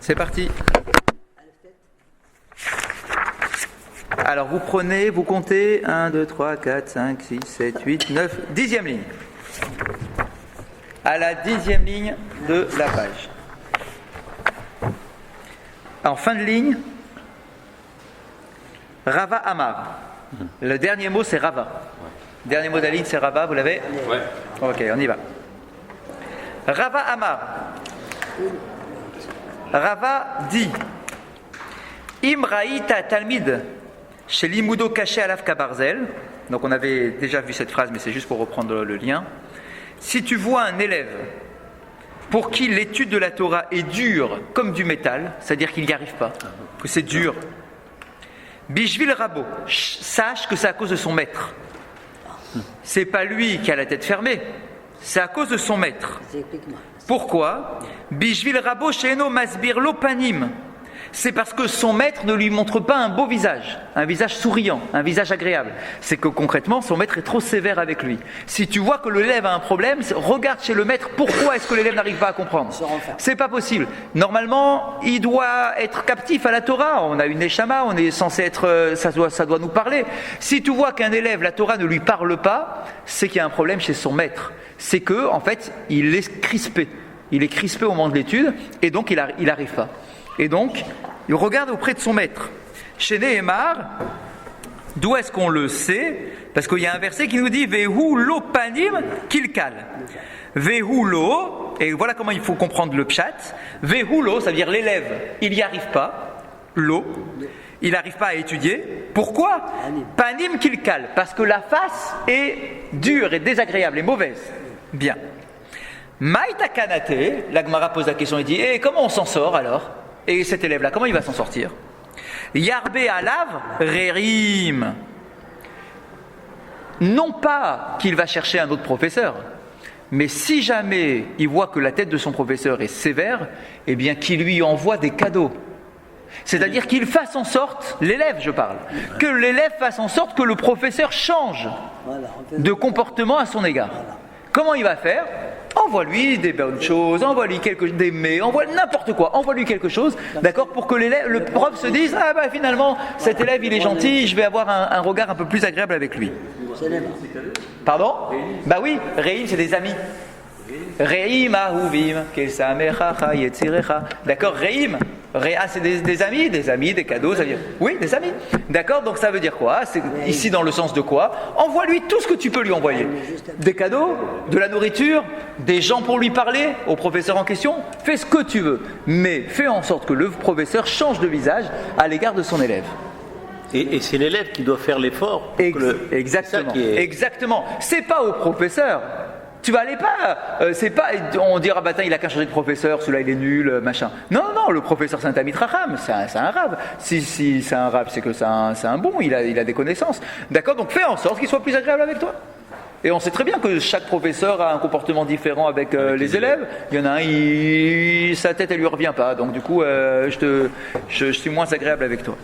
C'est parti. Alors vous prenez, vous comptez 1, 2, 3, 4, 5, 6, 7, 8, 9, 10e ligne. À la 10e ligne de la page. En fin de ligne, Rava Amar. Le dernier mot c'est Rava. Le dernier mot de la ligne c'est Rava, vous l'avez ? Ouais. Ok, on y va. Rava Amar. Rava dit Imraïta Talmid chez Limudo caché Alaf Kabarzel. Donc on avait déjà vu cette phrase, mais c'est juste pour reprendre le lien. Si tu vois un élève pour qui l'étude de la Torah est dure comme du métal, c'est-à-dire qu'il n'y arrive pas, que c'est dur, Bishvil Rabo, sache que c'est à cause de son maître. C'est pas lui qui a la tête fermée, c'est à cause de son maître. Pourquoi ? Bishvil Rabo Sheeno Masbir Lopanim. C'est parce que son maître ne lui montre pas un beau visage, un visage souriant, un visage agréable. C'est que concrètement, son maître est trop sévère avec lui. Si tu vois que l'élève a un problème, regarde chez le maître pourquoi est-ce que l'élève n'arrive pas à comprendre. C'est pas possible. Normalement, il doit être captif à la Torah. On a une Neshama, on est censé être, ça doit nous parler. Si tu vois qu'un élève, la Torah ne lui parle pas, c'est qu'il y a un problème chez son maître. C'est que, en fait, il est crispé. Il est crispé au moment de l'étude et donc il n'arrive pas. Et donc, il regarde auprès de son maître. Chez Nehemar, d'où est-ce qu'on le sait ? Parce qu'il y a un verset qui nous dit « Vehu lo panim kilkal ». Vehu lo, et voilà comment il faut comprendre le pshat. Vehu lo, ça veut dire l'élève, il n'y arrive pas. Lo, il n'arrive pas à étudier. Pourquoi ? Panim kilkal, parce que la face est dure et désagréable et mauvaise. Bien. Maïta kanate, la Gemara pose la question et dit « comment on s'en sort alors ?» Et cet élève-là, comment il va s'en sortir ? Yarbe alav rerim. Non pas qu'il va chercher un autre professeur, mais si jamais il voit que la tête de son professeur est sévère, eh bien qu'il lui envoie des cadeaux. C'est-à-dire qu'il fasse en sorte, l'élève je parle, que l'élève fasse en sorte que le professeur change de comportement à son égard. Comment il va faire ? Envoie-lui des bonnes choses, envoie-lui des mets, envoie n'importe quoi, envoie-lui quelque chose, d'accord, pour que le prof se dise « Ah bah finalement, cet élève il est gentil, je vais avoir un regard un peu plus agréable avec lui. » Pardon ? Bah oui, Reim c'est des amis. Reim ahuvim, kesamecha yetzirecha. D'accord, Reim. Réa, c'est des amis, des cadeaux, ça veut dire... Oui, des amis. D'accord, donc ça veut dire quoi ? C'est ici dans le sens de quoi ? Envoie-lui tout ce que tu peux lui envoyer. Des cadeaux, de la nourriture, des gens pour lui parler, au professeur en question. Fais ce que tu veux, mais fais en sorte que le professeur change de visage à l'égard de son élève. Et c'est l'élève qui doit faire l'effort. Exactement. Exactement. C'est pas au professeur. Tu vas aller pas, c'est pas, on dira bah il a qu'à changer de professeur, celui-là il est nul, machin. Non, le professeur c'est un Tamid Raham, c'est un rave. Si c'est un rave, c'est que c'est un bon, il a des connaissances. D'accord, donc fais en sorte qu'il soit plus agréable avec toi. Et on sait très bien que chaque professeur a un comportement différent avec les élèves. Il y en a un, sa tête elle lui revient pas, donc du coup je suis moins agréable avec toi.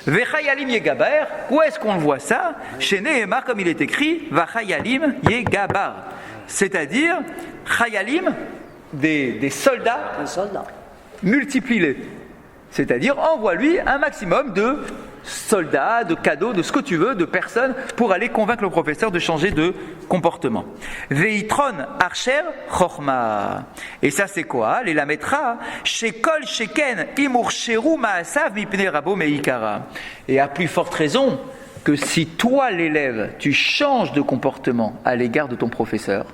Vechayalim yegabar, où est-ce qu'on le voit ça ? Chez Nehemar, comme il est écrit, Vachayalim yegabar. C'est-à-dire, Chayalim, des soldats, multiplie-les. C'est-à-dire, envoie-lui un maximum de soldats, de cadeaux, de ce que tu veux, de personnes, pour aller convaincre le professeur de changer de comportement. Veitron archer chorma. Et ça, c'est quoi ? Les lametra, shekol sheken imur sheru maasav mipne rabo meikara. Et à plus forte raison, que si toi, l'élève, tu changes de comportement à l'égard de ton professeur,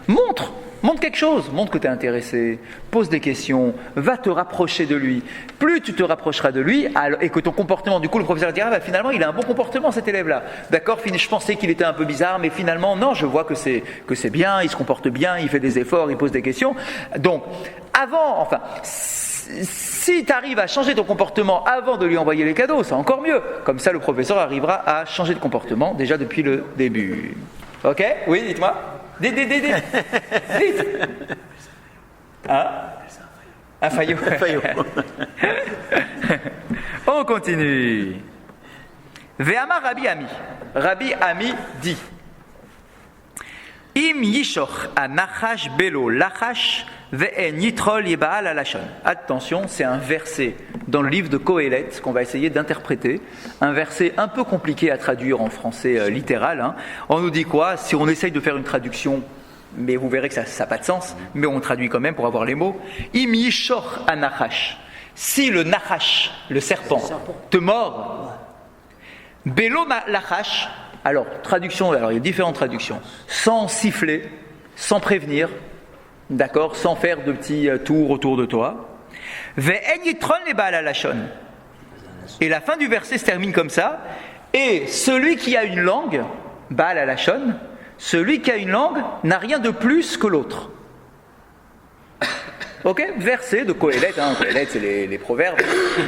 montre quelque chose, montre que tu es intéressé, pose des questions, va te rapprocher de lui. Plus tu te rapprocheras de lui, et que ton comportement, du coup, le professeur dira, finalement, il a un bon comportement, cet élève-là. D'accord, je pensais qu'il était un peu bizarre, mais finalement, non, je vois que c'est bien, il se comporte bien, il fait des efforts, il pose des questions. Donc, si tu arrives à changer ton comportement avant de lui envoyer les cadeaux, c'est encore mieux. Comme ça, le professeur arrivera à changer de comportement déjà depuis le début. Ok ? Oui, dites-moi. Dites. Hein ? Un faillot. On continue. Ve'amar Rabbi Ami. Rabbi Ami dit Im yishoch anachash belo lachash Ve'en yitrol yebaal alashon. Attention, c'est un verset dans le livre de Kohelet qu'on va essayer d'interpréter. Un verset un peu compliqué à traduire en français littéral. Hein. On nous dit quoi? Si on essaye de faire une traduction, mais vous verrez que ça n'a pas de sens, mais on traduit quand même pour avoir les mots. Im yishor anachash. Si le nachash, le serpent, te mord, belo lachash. Alors, traduction, alors il y a différentes traductions. Sans siffler, sans prévenir, d'accord, sans faire de petits tours autour de toi. Ve'en yitron lebaal alashon. Et la fin du verset se termine comme ça. Et celui qui a une langue, baal alashon, celui qui a une langue n'a rien de plus que l'autre. Ok, verset de Kohelet, hein. Kohelet c'est les proverbes.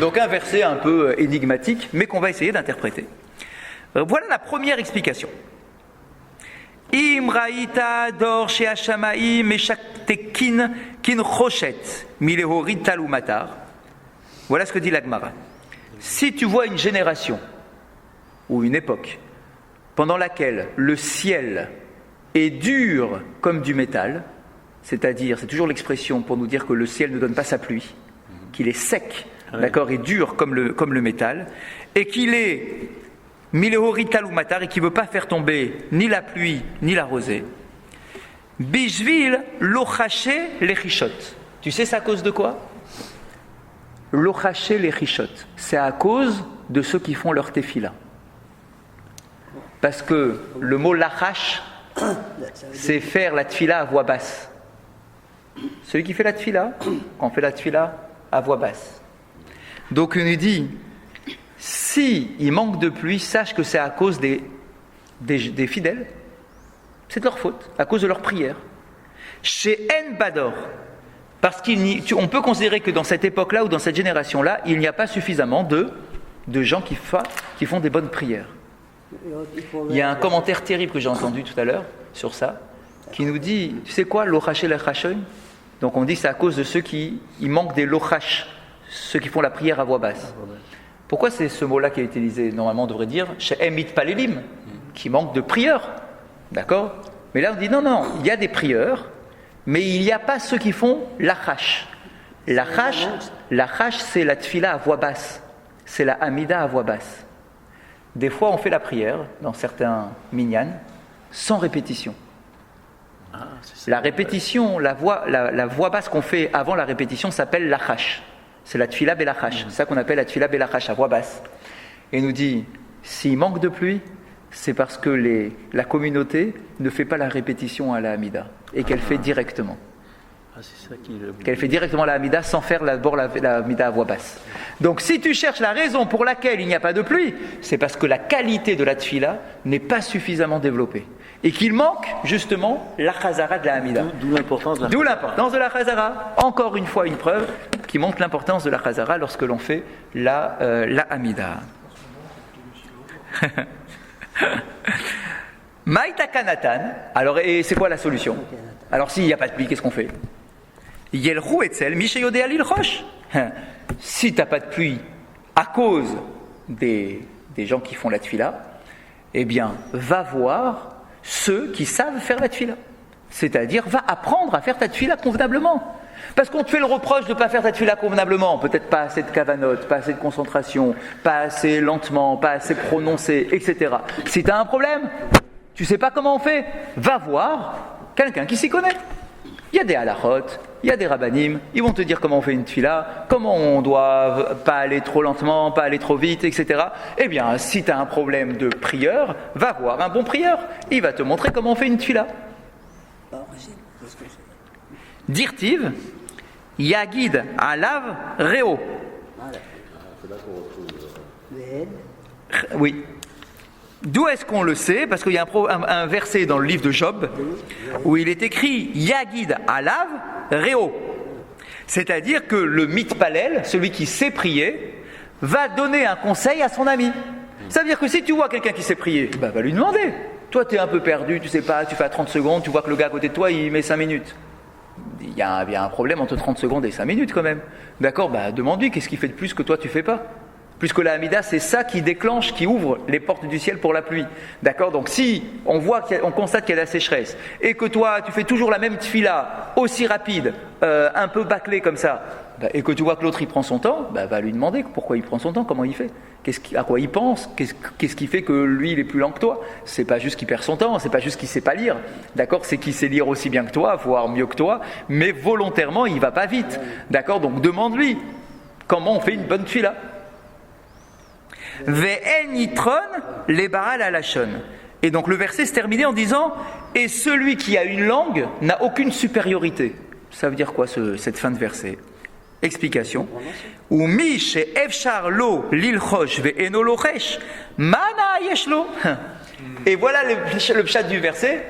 Donc un verset un peu énigmatique, mais qu'on va essayer d'interpréter. Voilà la première explication. Im raïta dor she hashamaim meshaktekin kin choshet milehorid talumatar. Voilà ce que dit la Gemara. Si tu vois une génération ou une époque pendant laquelle le ciel est dur comme du métal, c'est-à-dire, c'est toujours l'expression pour nous dire que le ciel ne donne pas sa pluie, qu'il est sec, d'accord, et dur comme le métal, et qu'il est milehorid talumatar et qui ne veut pas faire tomber ni la pluie ni la rosée. Bishvil lochaché lechishot. Tu sais c'est à cause de quoi? Lochaché lechishot. C'est à cause de ceux qui font leur tefila. Parce que le mot lachash, c'est faire la tefila à voix basse. Celui qui fait la tefila, on fait la tefila à voix basse. Donc on nous dit, si il manque de pluie, sache que c'est à cause des fidèles. C'est de leur faute, à cause de leur prière. Chez En Bador, parce qu'on peut considérer que dans cette époque-là ou dans cette génération-là, il n'y a pas suffisamment de gens qui font des bonnes prières. Il y a un commentaire terrible que j'ai entendu tout à l'heure sur ça, qui nous dit, tu sais quoi, l'ochaché l'achashoy. Donc on dit que c'est à cause de ceux qui manquent des lochash, ceux qui font la prière à voix basse. Pourquoi c'est ce mot-là qui est utilisé? Normalement on devrait dire chez Emit Palelim, qui manque de prieurs. D'accord? Mais là on dit non, il y a des prieurs, mais il n'y a pas ceux qui font l'achash. L'achash c'est la tfila à voix basse, c'est la hamida à voix basse. Des fois on fait la prière dans certains minyan sans répétition. La répétition, la voix basse qu'on fait avant la répétition s'appelle l'achash. C'est la tfila belachash, c'est ça qu'on appelle la tfila belachash à voix basse. Et il nous dit, s'il manque de pluie, c'est parce que la communauté ne fait pas la répétition à la Hamida et qu'elle fait directement. C'est ça qu'elle fait directement la Hamida sans faire d'abord la Hamida à voix basse. Donc si tu cherches la raison pour laquelle il n'y a pas de pluie, c'est parce que la qualité de la tfila n'est pas suffisamment développée. Et qu'il manque justement la chazara de la Hamida. D'où l'importance de la chazara. Encore une fois, une preuve qui montre l'importance de la chazara lorsque l'on fait la Hamida. Maïta Kanatan. Alors, et c'est quoi la solution? Alors, s'il n'y a pas de pluie, qu'est-ce qu'on fait? Yelrou etzel mishayode alil roche. Si tu n'as pas de pluie à cause des gens qui font la tfila, eh bien, va voir ceux qui savent faire la tfila. C'est-à-dire, va apprendre à faire ta tfila convenablement. Parce qu'on te fait le reproche de ne pas faire ta tfila convenablement. Peut-être pas assez de kavanote, pas assez de concentration, pas assez lentement, pas assez prononcé, etc. Si tu as un problème, tu ne sais pas comment on fait, va voir quelqu'un qui s'y connaît. Il y a des halachot, il y a des rabbanim, ils vont te dire comment on fait une tfila, comment on doit pas aller trop lentement, pas aller trop vite, etc. Eh bien, si tu as un problème de prieur, va voir un bon prieur. Il va te montrer comment on fait une tfila. Dirtiv, Yagid alav reo. Oui. D'où est-ce qu'on le sait? Parce qu'il y a un verset dans le livre de Job où il est écrit Yagid alav reo. C'est-à-dire que le mitpalel, celui qui sait prier, va donner un conseil à son ami. Ça veut dire que si tu vois quelqu'un qui sait prier, va lui demander. Toi, tu es un peu perdu, tu sais pas, tu fais à 30 secondes, tu vois que le gars à côté de toi, il met 5 minutes. Il y a un problème entre 30 secondes et 5 minutes quand même. D'accord, demande-lui qu'est-ce qu'il fait de plus que toi tu fais pas. Puisque la Hamida, c'est ça qui déclenche, qui ouvre les portes du ciel pour la pluie. D'accord? Donc si on constate qu'il y a de la sécheresse, et que toi, tu fais toujours la même tfila, aussi rapide, un peu bâclé comme ça, et que tu vois que l'autre il prend son temps, va lui demander pourquoi il prend son temps, comment il fait, à quoi il pense, qu'est-ce qui fait que lui il est plus lent que toi. C'est pas juste qu'il perd son temps, c'est pas juste qu'il sait pas lire, d'accord, c'est qu'il sait lire aussi bien que toi, voire mieux que toi, mais volontairement il va pas vite, d'accord, donc demande-lui comment on fait une bonne tfila. Ve'en yitron leba'al halashon. Et donc le verset se terminait en disant et celui qui a une langue n'a aucune supériorité. Ça veut dire quoi cette fin de verset? Explication. Ou mi she'efshar lo lilchosh ve'eno lochesh mana yeshlo. Et voilà le pshat du verset.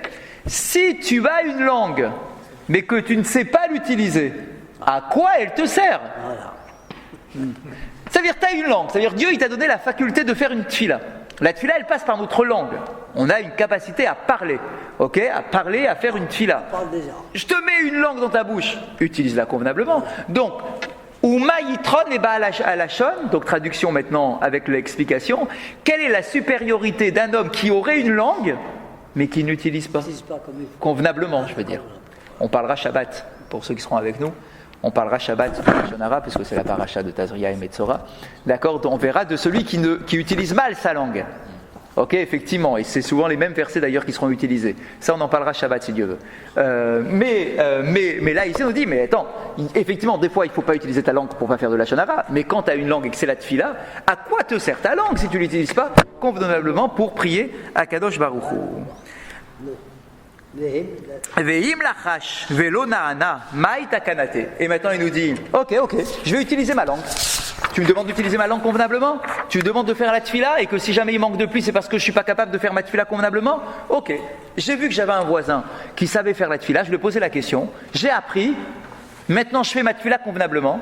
Si tu as une langue mais que tu ne sais pas l'utiliser, à quoi elle te sert? Ça veut dire que tu as une langue, ça veut dire que Dieu il t'a donné la faculté de faire une tfila. La tfila elle passe par notre langue. On a une capacité à parler, ok, à parler, à faire une tfila. Je te mets une langue dans ta bouche, utilise-la convenablement. Donc, Uma yitron et ba'alashon, donc traduction maintenant avec l'explication, quelle est la supériorité d'un homme qui aurait une langue, mais qui n'utilise pas convenablement, je veux dire. On parlera Shabbat, pour ceux qui seront avec nous. On parlera Shabbat de Lashon Hara, puisque c'est la paracha de Tazria et Metzora. D'accord? On verra de celui qui utilise mal sa langue. Ok, effectivement, et c'est souvent les mêmes versets d'ailleurs qui seront utilisés. Ça, on en parlera Shabbat si Dieu veut. Mais là, ici, on nous dit, mais attends, effectivement, des fois, il ne faut pas utiliser ta langue pour ne pas faire de Lashon Hara, mais quand tu as une langue et que c'est la tfila, à quoi te sert ta langue si tu ne l'utilises pas convenablement pour prier à Kadosh Baruch Hu? Et maintenant il nous dit ok, je vais utiliser ma langue. Tu me demandes d'utiliser ma langue convenablement? Tu me demandes de faire la tfila et que si jamais il manque de pluie c'est parce que je ne suis pas capable de faire ma tfila convenablement? Ok, j'ai vu que j'avais un voisin qui savait faire la tfila, je lui ai posé la question, j'ai appris, maintenant je fais ma tfila convenablement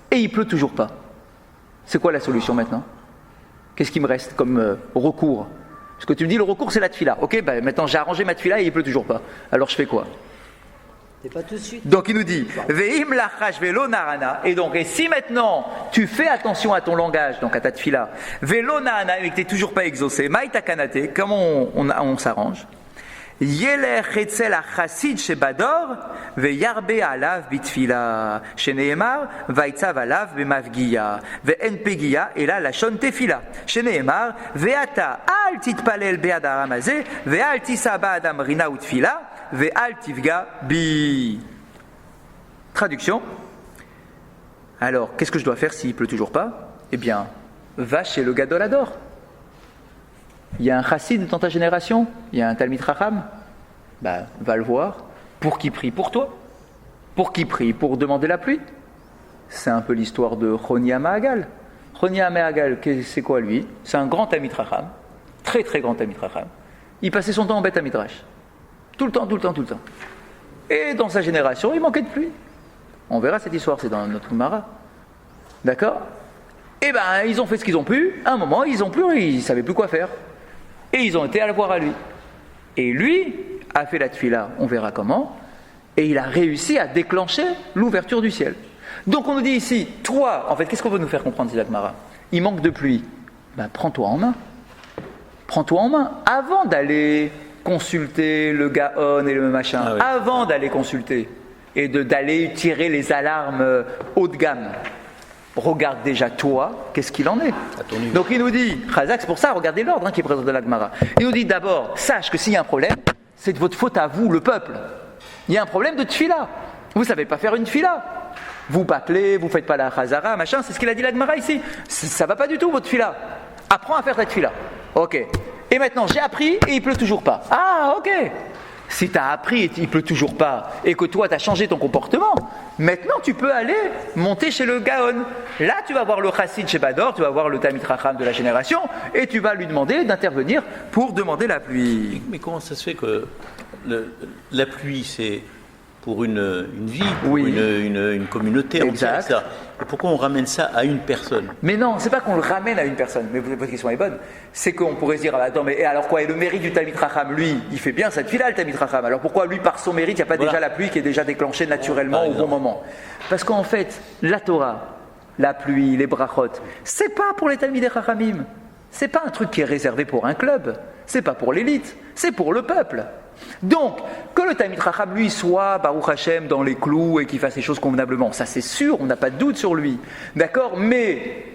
et il pleut toujours pas. C'est quoi la solution maintenant? Qu'est-ce qui me reste comme recours? Parce que tu me dis le recours c'est la tfila. Ok, maintenant j'ai arrangé ma tfila et il pleut toujours pas. Alors je fais quoi? C'est pas tout de suite. Donc il nous dit Ve'im lachash velo narana. Et donc, et si maintenant tu fais attention à ton langage, donc à ta tfila, velo narana, et que tu n'es toujours pas exaucé, maïta kanate, comment on s'arrange? Yeler chetzel achassid shebador veyarbe alav bitfila sheneemar vaitzav alav bemavgiya ve'en pegiya et là la shon tefila sheneemar ve'ata al titpalel be'ad aram hazeh ve'al tisa ba'adam rina utfila ve'al tivga bi. Traduction. Alors qu'est-ce que je dois faire s'il pleut toujours pas? Eh bien va chez le Gadol Hador. Il y a un chassid dans ta génération, il y a un Talmid Chacham, va le voir pour qu'il prie pour toi, pour qu'il prie pour demander la pluie. C'est un peu l'histoire de Choni HaMe'agal. Choni HaMe'agal, c'est quoi lui? C'est un grand Talmid Chacham, très très grand Talmid Chacham. Il passait son temps en Beth Hamidrash, tout le temps. Et dans sa génération, il manquait de pluie. On verra cette histoire, c'est dans notre Gemara. D'accord? Et ils ont fait ce qu'ils ont pu. À un moment, ils ont pleuré, ils ne savaient plus quoi faire. Et ils ont été à le voir à lui. Et lui a fait la tfila, on verra comment, et il a réussi à déclencher l'ouverture du ciel. Donc on nous dit ici, toi, en fait, qu'est-ce qu'on veut nous faire comprendre, Zilak Mara? Il manque de pluie. Prends-toi en main. Prends-toi en main. Avant d'aller consulter le Gaon et le machin, avant d'aller consulter, et d'aller tirer les alarmes haut de gamme, regarde déjà toi, qu'est-ce qu'il en est. Donc il nous dit, Chazak, c'est pour ça, regardez l'ordre qui est présent dans la Gemara. Il nous dit d'abord, sache que s'il y a un problème, c'est de votre faute à vous, le peuple. Il y a un problème de tfila. Vous ne savez pas faire une tfila. Vous bâclez, vous ne faites pas la chazara, machin, c'est ce qu'il a dit la Gemara ici. Ça ne va pas du tout votre tfila. Apprends à faire ta tfila. Ok. Et maintenant, j'ai appris et il pleut toujours pas. Ah, ok. Si tu as appris et il pleut toujours pas, et que toi tu as changé ton comportement, maintenant tu peux aller monter chez le Gaon. Là tu vas voir le Chassid chez Bador, tu vas voir le Talmid Chacham de la génération, et tu vas lui demander d'intervenir pour demander la pluie. Mais comment ça se fait que la pluie c'est pour une vie, pour une communauté entière, etc. Et pourquoi on ramène ça à une personne? Mais non, c'est pas qu'on le ramène à une personne, mais votre question est bonne. C'est qu'on pourrait se dire, attends, mais alors quoi? Et le mérite du Talmid Chacham, lui, il fait bien cette fila, le Talmid Chacham. Alors pourquoi lui, par son mérite, il n'y a pas déjà la pluie qui est déjà déclenchée naturellement au bon moment? Parce qu'en fait, la Torah, la pluie, les brachot, c'est pas pour les Talmidei Chachamim. C'est pas un truc qui est réservé pour un club. C'est pas pour l'élite. C'est pour le peuple. Donc, que le Talmid Chacham, lui, soit Baruch Hashem dans les clous et qu'il fasse les choses convenablement, ça c'est sûr, on n'a pas de doute sur lui. D'accord? Mais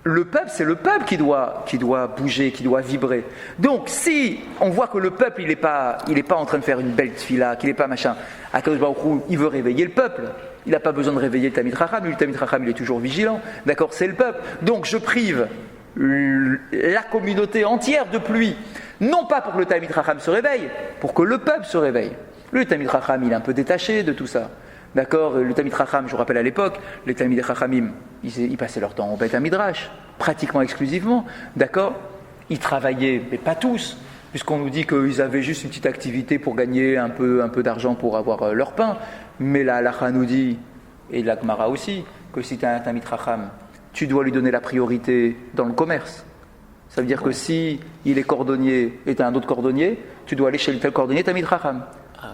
le peuple, c'est le peuple qui doit bouger, qui doit vibrer. Donc, si on voit que le peuple, il n'est pas en train de faire une belle tfila, qu'il n'est pas machin, Akadosh Baruch Hu, il veut réveiller le peuple. Il n'a pas besoin de réveiller le Talmid Chacham. Lui, le Talmid Chacham, il est toujours vigilant. D'accord? C'est le peuple. Donc, je prive la communauté entière de pluie. Non pas pour que le Talmid Chacham se réveille, pour que le peuple se réveille. Le Talmid Chacham, il est un peu détaché de tout ça. D'accord? Le Talmid Chacham, je vous rappelle à l'époque, les Talmidei Chachamim, ils passaient leur temps au Beit HaMidrash, pratiquement exclusivement. D'accord? Ils travaillaient, mais pas tous, puisqu'on nous dit qu'ils avaient juste une petite activité pour gagner un peu d'argent pour avoir leur pain. Mais la halakha nous dit, et la Gemara aussi, que si tu as un Talmid Chacham, tu dois lui donner la priorité dans le commerce. Ça veut dire que si il est cordonnier et tu as un autre cordonnier, tu dois aller chez le tel cordonnier Talmid Chacham.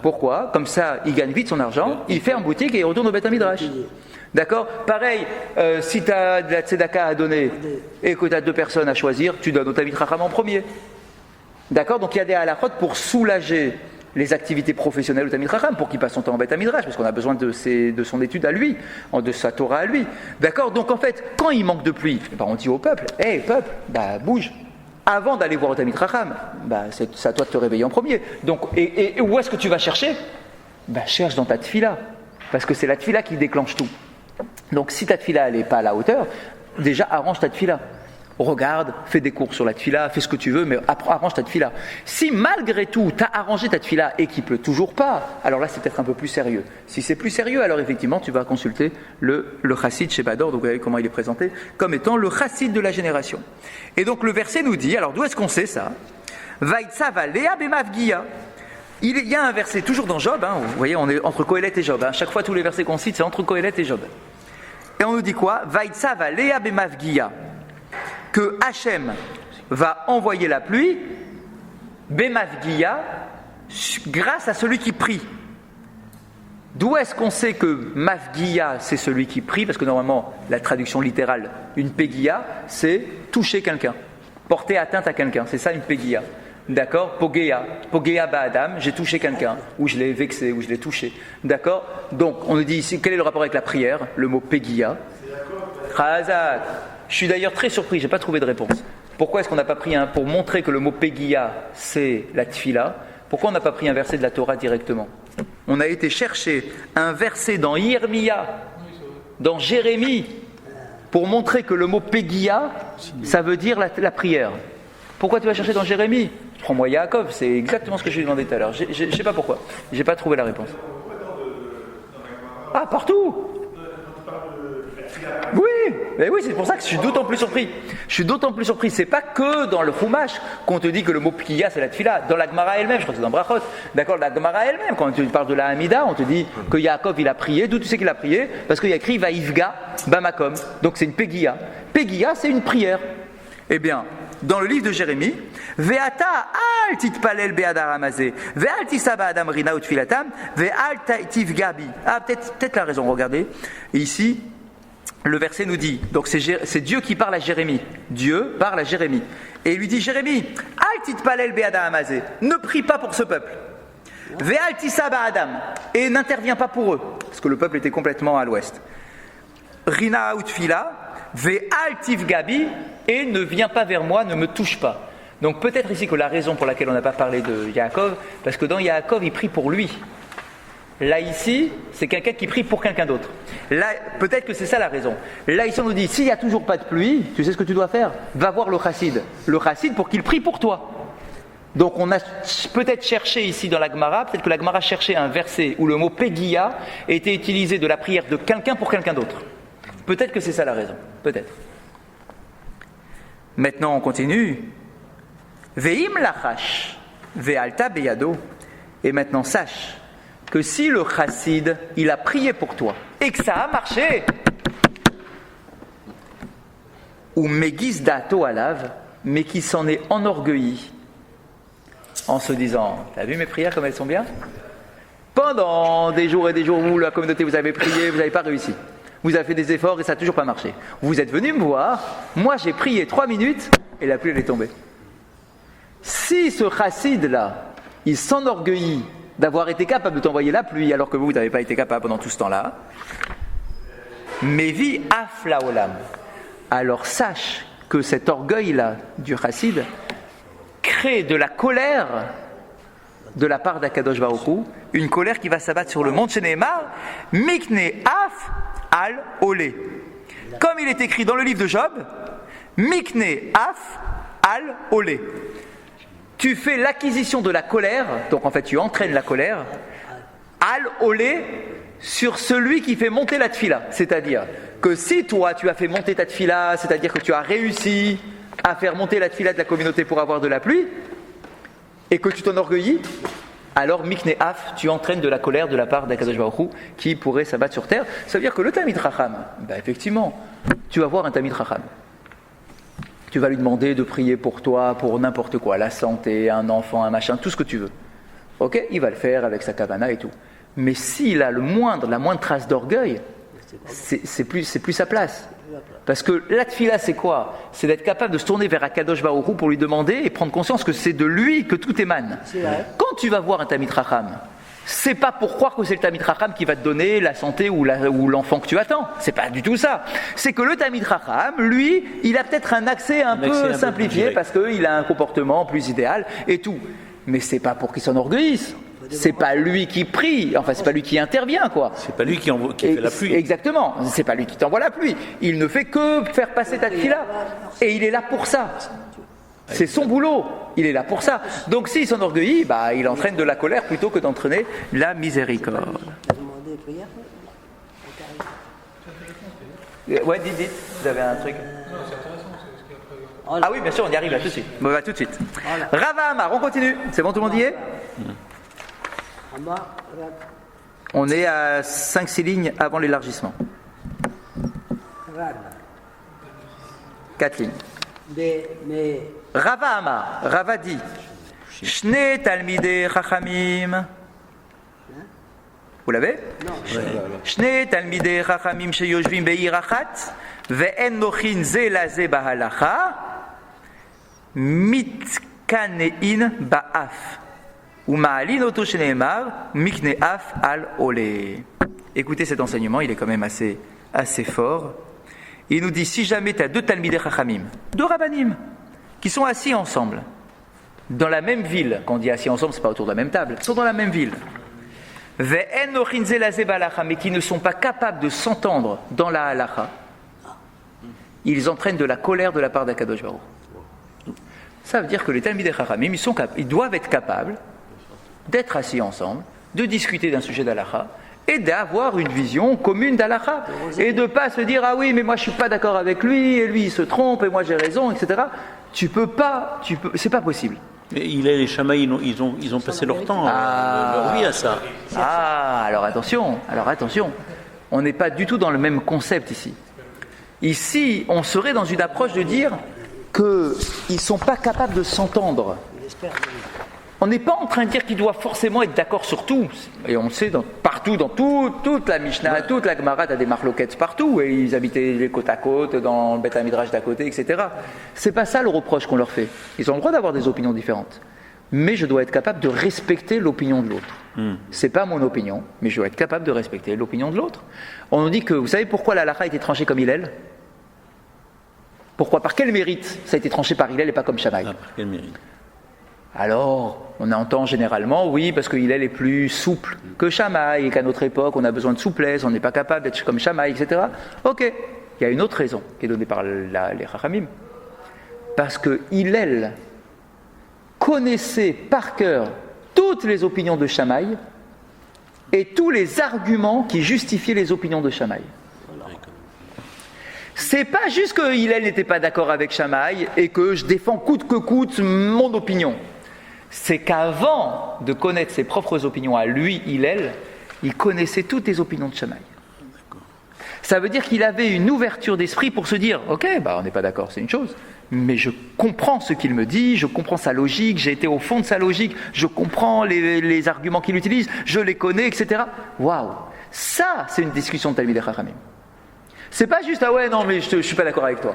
Pourquoi? Comme ça, il gagne vite son argent, il ferme boutique et il retourne au Beit HaMidrash. D'accord? Pareil, si tu as de la tzedaka à donner et que tu as 2 personnes à choisir, tu donnes au Talmid Chacham en premier. D'accord? Donc il y a des halakhot pour soulager les activités professionnelles au Talmid Chacham, pour qu'il passe son temps en Beit HaMidrash, parce qu'on a besoin de son étude à lui, de sa Torah à lui. D'accord? Donc en fait, quand il manque de pluie, on dit au peuple, hé peuple, bouge. Avant d'aller voir au Talmid Chacham, c'est à toi de te réveiller en premier. Donc, et où est-ce que tu vas chercher? Cherche dans ta tfila, parce que c'est la tfila qui déclenche tout. Donc si ta tfila elle n'est pas à la hauteur, déjà arrange ta tfila. Regarde, fais des cours sur la tfila, fais ce que tu veux, mais arrange ta tfila. Si malgré tout, tu as arrangé ta tfila et qu'il ne pleut toujours pas, alors là, c'est peut-être un peu plus sérieux. Si c'est plus sérieux, alors effectivement, tu vas consulter le chassid chez Bador, donc vous voyez comment il est présenté, comme étant le chassid de la génération. Et donc le verset nous dit, alors d'où est-ce qu'on sait ça? Vaïtsa va Léa Bemavgia. Il y a un verset, toujours dans Job, vous voyez, on est entre Kohelet et Job. Chaque fois, tous les versets qu'on cite, c'est entre Kohelet et Job. Et on nous dit quoi? Vaïtsa va Léa Bemavgia. Que Hachem va envoyer la pluie, Bemavgia, grâce à celui qui prie. D'où est-ce qu'on sait que Mavgia, c'est celui qui prie? Parce que normalement, la traduction littérale, une Pegia, c'est toucher quelqu'un, porter atteinte à quelqu'un. C'est ça une Pegia. D'accord? Pogea Ba'adam, j'ai touché quelqu'un, ou je l'ai vexé, ou je l'ai touché. D'accord? Donc, on nous dit ici, quel est le rapport avec la prière? Le mot Pegia. Chazak. Je suis d'ailleurs très surpris, je n'ai pas trouvé de réponse. Pourquoi est-ce qu'on n'a pas pris pour montrer que le mot Pegia, c'est la tfila, pourquoi on n'a pas pris un verset de la Torah directement? On a été chercher un verset dans Yirmiya, dans Jérémie, pour montrer que le mot Pegia, ça veut dire la prière. Pourquoi tu vas chercher dans Jérémie? Prends-moi Yaakov, c'est exactement ce que je lui ai demandé tout à l'heure. Je ne sais pas pourquoi, je n'ai pas trouvé la réponse. Ah, partout! Oui, mais oui, c'est pour ça que je suis d'autant plus surpris. C'est pas que dans le Chumash qu'on te dit que le mot Pkiya c'est la tfila. Dans la Gemara elle-même, je crois que c'est dans Brachot. D'accord, la Gemara elle-même, quand tu parles de la Hamida, on te dit que Yaakov il a prié. D'où tu sais qu'il a prié? Parce qu'il y a écrit Vaïfga Bamakom. Donc c'est une Pegia. Pegia, c'est une prière. Eh bien, dans le livre de Jérémie, Ve'ata al titpalel be'adar amazé, ve'al tisaba adam rina utfilatam, ve'al tifgabi. Ah, peut-être la raison, regardez. Et ici, le verset nous dit, donc c'est Dieu qui parle à Jérémie. Dieu parle à Jérémie. Et il lui dit, Jérémie, al titpalel be'adar amazé, ne prie pas pour ce peuple. Ve'al tisaba adam, et n'interviens pas pour eux, parce que le peuple était complètement à l'ouest. Rina utfila, ve'al tifgabi, et ne viens pas vers moi, ne me touche pas. Donc peut-être ici que la raison pour laquelle on n'a pas parlé de Yaakov, parce que dans Yaakov, il prie pour lui. Là ici, c'est quelqu'un qui prie pour quelqu'un d'autre. Là, peut-être que c'est ça la raison. Là ici, on nous dit, s'il n'y a toujours pas de pluie, tu sais ce que tu dois faire? Va voir le chassid. Le chassid pour qu'il prie pour toi. Donc on a peut-être cherché ici dans la Gemara, peut-être que la Gemara cherchait un verset où le mot Pegia était utilisé de la prière de quelqu'un pour quelqu'un d'autre. Peut-être que c'est ça la raison. Peut-être. Maintenant, on continue. Ve'im lachash, ve'alta beyado. Et maintenant, sache que si le chassid, il a prié pour toi et que ça a marché, ou megis dato alav, mais qui s'en est enorgueilli en se disant, t'as vu mes prières comme elles sont bien? Pendant des jours et des jours où la communauté vous avez prié, vous n'avez pas réussi. Vous avez fait des efforts et ça n'a toujours pas marché. Vous êtes venu me voir, moi j'ai prié 3 minutes et la pluie elle est tombée. Si ce chassid-là, il s'enorgueillit d'avoir été capable de t'envoyer la pluie alors que vous n'avez pas été capable pendant tout ce temps-là, Mevi afla olam. Alors sache que cet orgueil-là du chassid crée de la colère de la part d'Akadosh Baruch Hu, une colère qui va s'abattre sur le monde chez Nehemar, Mikne af al olé. Comme il est écrit dans le livre de Job, Mikne af al olé. Tu fais l'acquisition de la colère, donc en fait tu entraînes la colère, al olé, sur celui qui fait monter la tfila. C'est-à-dire que si toi tu as fait monter ta tfila, c'est-à-dire que tu as réussi à faire monter la tfila de la communauté pour avoir de la pluie, et que tu t'enorgueillis, alors Mikne Af, tu entraînes de la colère de la part d'Akadosh Baruch Hu qui pourrait s'abattre sur terre. Ça veut dire que le Talmid Chacham, effectivement, tu vas voir un Talmid Chacham. Tu vas lui demander de prier pour toi, pour n'importe quoi, la santé, un enfant, un machin, tout ce que tu veux. Ok, il va le faire avec sa kavana et tout. Mais s'il a la moindre trace d'orgueil, c'est plus sa place. Parce que la tfila, c'est quoi? C'est d'être capable de se tourner vers Akadosh Baruch Hu pour lui demander et prendre conscience que c'est de lui que tout émane. Quand tu vas voir un Talmid Chacham, c'est pas pour croire que c'est le Talmid Chacham qui va te donner la santé ou l'enfant que tu attends. C'est pas du tout ça. C'est que le Talmid Chacham, lui, il a peut-être un accès un peu simplifié parce qu'il a un comportement plus idéal et tout. Mais c'est pas pour qu'il s'enorgueillisse. C'est pas lui qui prie, enfin c'est pas lui qui intervient quoi. C'est pas lui qui fait la pluie. Exactement, c'est pas lui qui t'envoie la pluie. Il ne fait que faire passer ta tfila. Et il est là pour ça. C'est son boulot, il est là pour ça. Donc s'il s'enorgueillit, il entraîne de la colère plutôt que d'entraîner la miséricorde. Ouais, dites, vous avez un truc. Ah oui, bien sûr, on y arrive là tout de suite. On va tout de suite. Rava Amar, on continue. C'est bon, tout le monde y est? On est à 5-6 lignes avant l'élargissement. 4 lignes. Rava Amar, Rava dit Shne talmidei chachamim. Vous l'avez? Shne talmidei chachamim sheyoshvim be'ir achat ve'en nochin ze laze bahalacha mitkanein ba'af. Écoutez cet enseignement, il est quand même assez fort. Il nous dit, si jamais tu as 2 Talmidei Chachamim, 2 Rabbanim, qui sont assis ensemble, dans la même ville, quand on dit assis ensemble, c'est pas autour de la même table, ils sont dans la même ville, mais qui ne sont pas capables de s'entendre dans la halacha, ils entraînent de la colère de la part d'Akadosh Baruch. Ça veut dire que les Talmidei Chachamim, ils doivent être capables d'être assis ensemble, de discuter d'un sujet d'halakha et d'avoir une vision commune d'halakha et de ne pas se dire ah oui mais moi je suis pas d'accord avec lui et lui il se trompe et moi j'ai raison, etc. C'est pas possible. Mais les Shamaï, ils ont passé leur temps, leur vie à ça. Alors attention, on n'est pas du tout dans le même concept ici. Ici, on serait dans une approche de dire qu'ils ne sont pas capables de s'entendre. On n'est pas en train de dire qu'ils doivent forcément être d'accord sur tout. Et on le sait, partout, dans toute la Mishnah, toute la Gemara, tu as des marloquettes partout. Et ils habitaient les côte à côte, dans le Beth Midrash d'à côté, etc. C'est pas ça le reproche qu'on leur fait. Ils ont le droit d'avoir des opinions différentes. Mais je dois être capable de respecter l'opinion de l'autre. C'est pas mon opinion, mais je dois être capable de respecter l'opinion de l'autre. On nous dit que, vous savez pourquoi la halakha a été tranchée comme Hillel? Pourquoi? Par quel mérite ça a été tranché par Hillel et pas comme Shammai? Par quel mérite? Alors, on entend généralement, oui, parce que Hillel est plus souple que Shammai, et qu'à notre époque, on a besoin de souplesse, on n'est pas capable d'être comme Shammai, etc. Ok, il y a une autre raison qui est donnée par les Chachamim. Parce que Hillel connaissait par cœur toutes les opinions de Shammai et tous les arguments qui justifiaient les opinions de Shammai. C'est pas juste que Hillel n'était pas d'accord avec Shammai et que je défends coûte que coûte mon opinion. C'est qu'avant de connaître ses propres opinions à lui, Hillel, il connaissait toutes les opinions de Shammai. Ça veut dire qu'il avait une ouverture d'esprit pour se dire, ok, on n'est pas d'accord, c'est une chose, mais je comprends ce qu'il me dit, je comprends sa logique, j'ai été au fond de sa logique, je comprends les arguments qu'il utilise, je les connais, etc. Waouh, ça c'est une discussion de Talmidei Chachamim. C'est pas juste, ah ouais, non, mais je suis pas d'accord avec toi.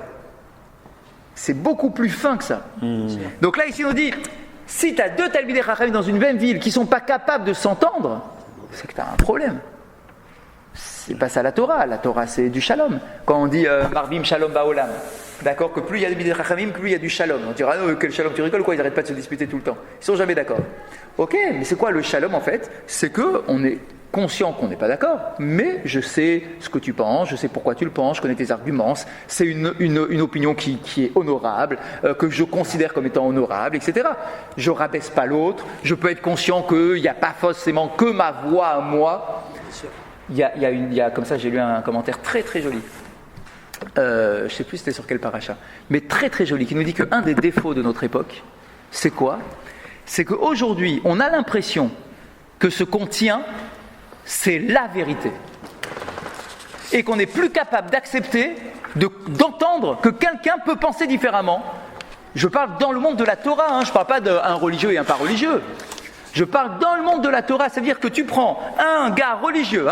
C'est beaucoup plus fin que ça. Donc là, ici, on dit, si tu as deux Talmidei Chachamim dans une même ville qui sont pas capables de s'entendre, c'est que tu as un problème. C'est pas ça la Torah c'est du shalom. Quand on dit Marbim Shalom Baolam, d'accord, que plus il y a des Chachamim, plus il y a du shalom. On dira, non, quel shalom, tu rigoles quoi, ils n'arrêtent pas de se disputer tout le temps. Ils sont jamais d'accord. Ok, mais c'est quoi le shalom en fait? C'est qu'on est conscient qu'on n'est pas d'accord, mais je sais ce que tu penses, je sais pourquoi tu le penses, je connais tes arguments, c'est une opinion qui est honorable, que je considère comme étant honorable, etc. Je rabaisse pas l'autre, je peux être conscient qu'il n'y a pas forcément que ma voix à moi. Il y a comme ça, j'ai lu un commentaire très très joli. Je ne sais plus c'était sur quel paracha, mais très très joli, qui nous dit qu'un des défauts de notre époque, c'est quoi? C'est qu'aujourd'hui, on a l'impression que ce qu'on tient, c'est la vérité. Et qu'on n'est plus capable d'accepter, d'entendre que quelqu'un peut penser différemment. Je parle dans le monde de la Torah, je ne parle pas d'un religieux et un pas religieux. Je parle dans le monde de la Torah, c'est-à-dire que tu prends un gars religieux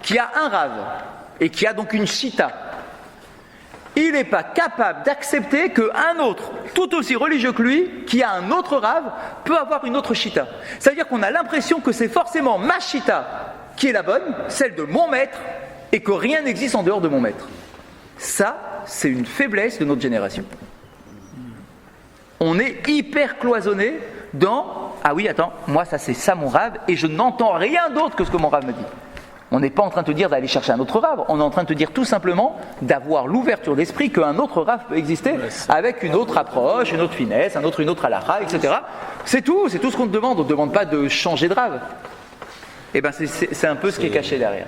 qui a un rave et qui a donc une chita. Il n'est pas capable d'accepter qu'un autre, tout aussi religieux que lui, qui a un autre rave, peut avoir une autre chita. Ça veut dire qu'on a l'impression que c'est forcément ma chita qui est la bonne, celle de mon maître, et que rien n'existe en dehors de mon maître. Ça, c'est une faiblesse de notre génération. On est hyper cloisonné dans « Ah oui, attends, moi ça c'est ça mon rave, et je n'entends rien d'autre que ce que mon rave me dit. » On n'est pas en train de te dire d'aller chercher un autre rave, on est en train de te dire tout simplement d'avoir l'ouverture d'esprit qu'un autre rave peut exister avec une autre approche, une autre finesse, une autre halakha, etc. C'est tout ce qu'on te demande, on ne te demande pas de changer de rave. Et bien c'est un peu ce qui est caché derrière.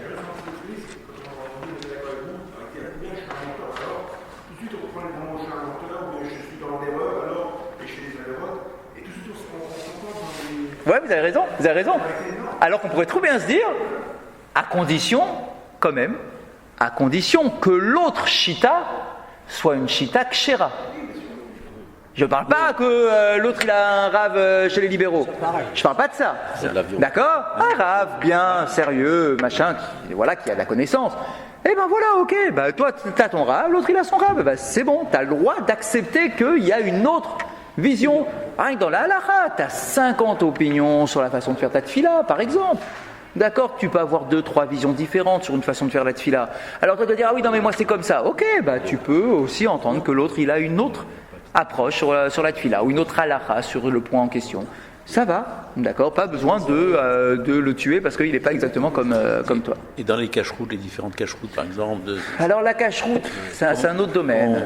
Ouais, vous avez raison. Alors qu'on pourrait trop bien se dire, à condition que l'autre chita soit une chita kshera. Je ne parle pas que l'autre il a un rave chez les libéraux. Je ne parle pas de ça. D'accord? Un rave bien sérieux, machin, qui a de la connaissance. Eh ben voilà, ok, toi tu as ton rave, l'autre il a son rave. C'est bon, tu as le droit d'accepter qu'il y a une autre vision. Rien que dans la halakha, tu as 50 opinions sur la façon de faire ta tfila, par exemple. D'accord, tu peux avoir 2-3 visions différentes sur une façon de faire la tfila. Alors toi tu vas dire, ah oui, non mais moi c'est comme ça. Ok, tu peux aussi entendre que l'autre il a une autre approche sur la tfila, ou une autre halakha sur le point en question. Ça va, d'accord, pas besoin de le tuer parce qu'il n'est pas exactement comme toi. Et dans les cacheroutes, les différentes cacheroutes par exemple Alors la cacheroute, c'est un autre domaine,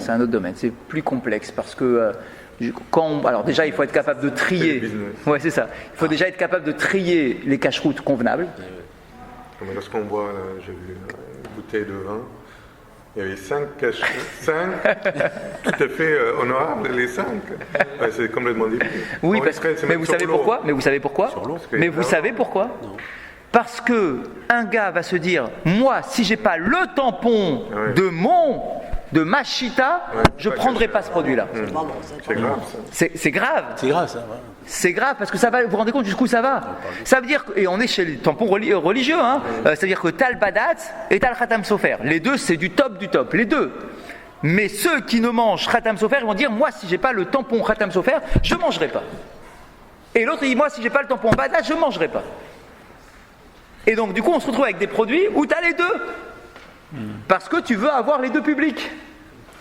c'est plus complexe parce que alors déjà il faut être capable de trier. Ouais, c'est ça. Il faut déjà être capable de trier les cacheroutes convenables. Comme lorsqu'on boit, j'ai vu une bouteille de vin, il y avait 5 cacheroutes, 5 tout à fait honorables, les 5. C'est complètement débile. Oui, mais vous savez pourquoi? Mais vous savez pourquoi? Parce que un gars va se dire, moi, si j'ai pas le tampon de ma chita, je ne prendrai pas ce produit-là. C'est grave, ça. C'est grave. C'est grave, ça. Ouais. C'est grave, parce que ça va, vous vous rendez compte jusqu'où ça va? Ça veut dire, et on est chez les tampons religieux, c'est-à-dire que t'as le badat et t'as le khatam sofer. Les deux, c'est du top, les deux. Mais ceux qui ne mangent khatam sofer, ils vont dire, moi, si j'ai pas le tampon khatam sofer, je ne mangerai pas. Et l'autre, il dit, moi, si j'ai pas le tampon badat, je ne mangerai pas. Et donc, du coup, on se retrouve avec des produits où tu as les deux. Parce que tu veux avoir les deux publics.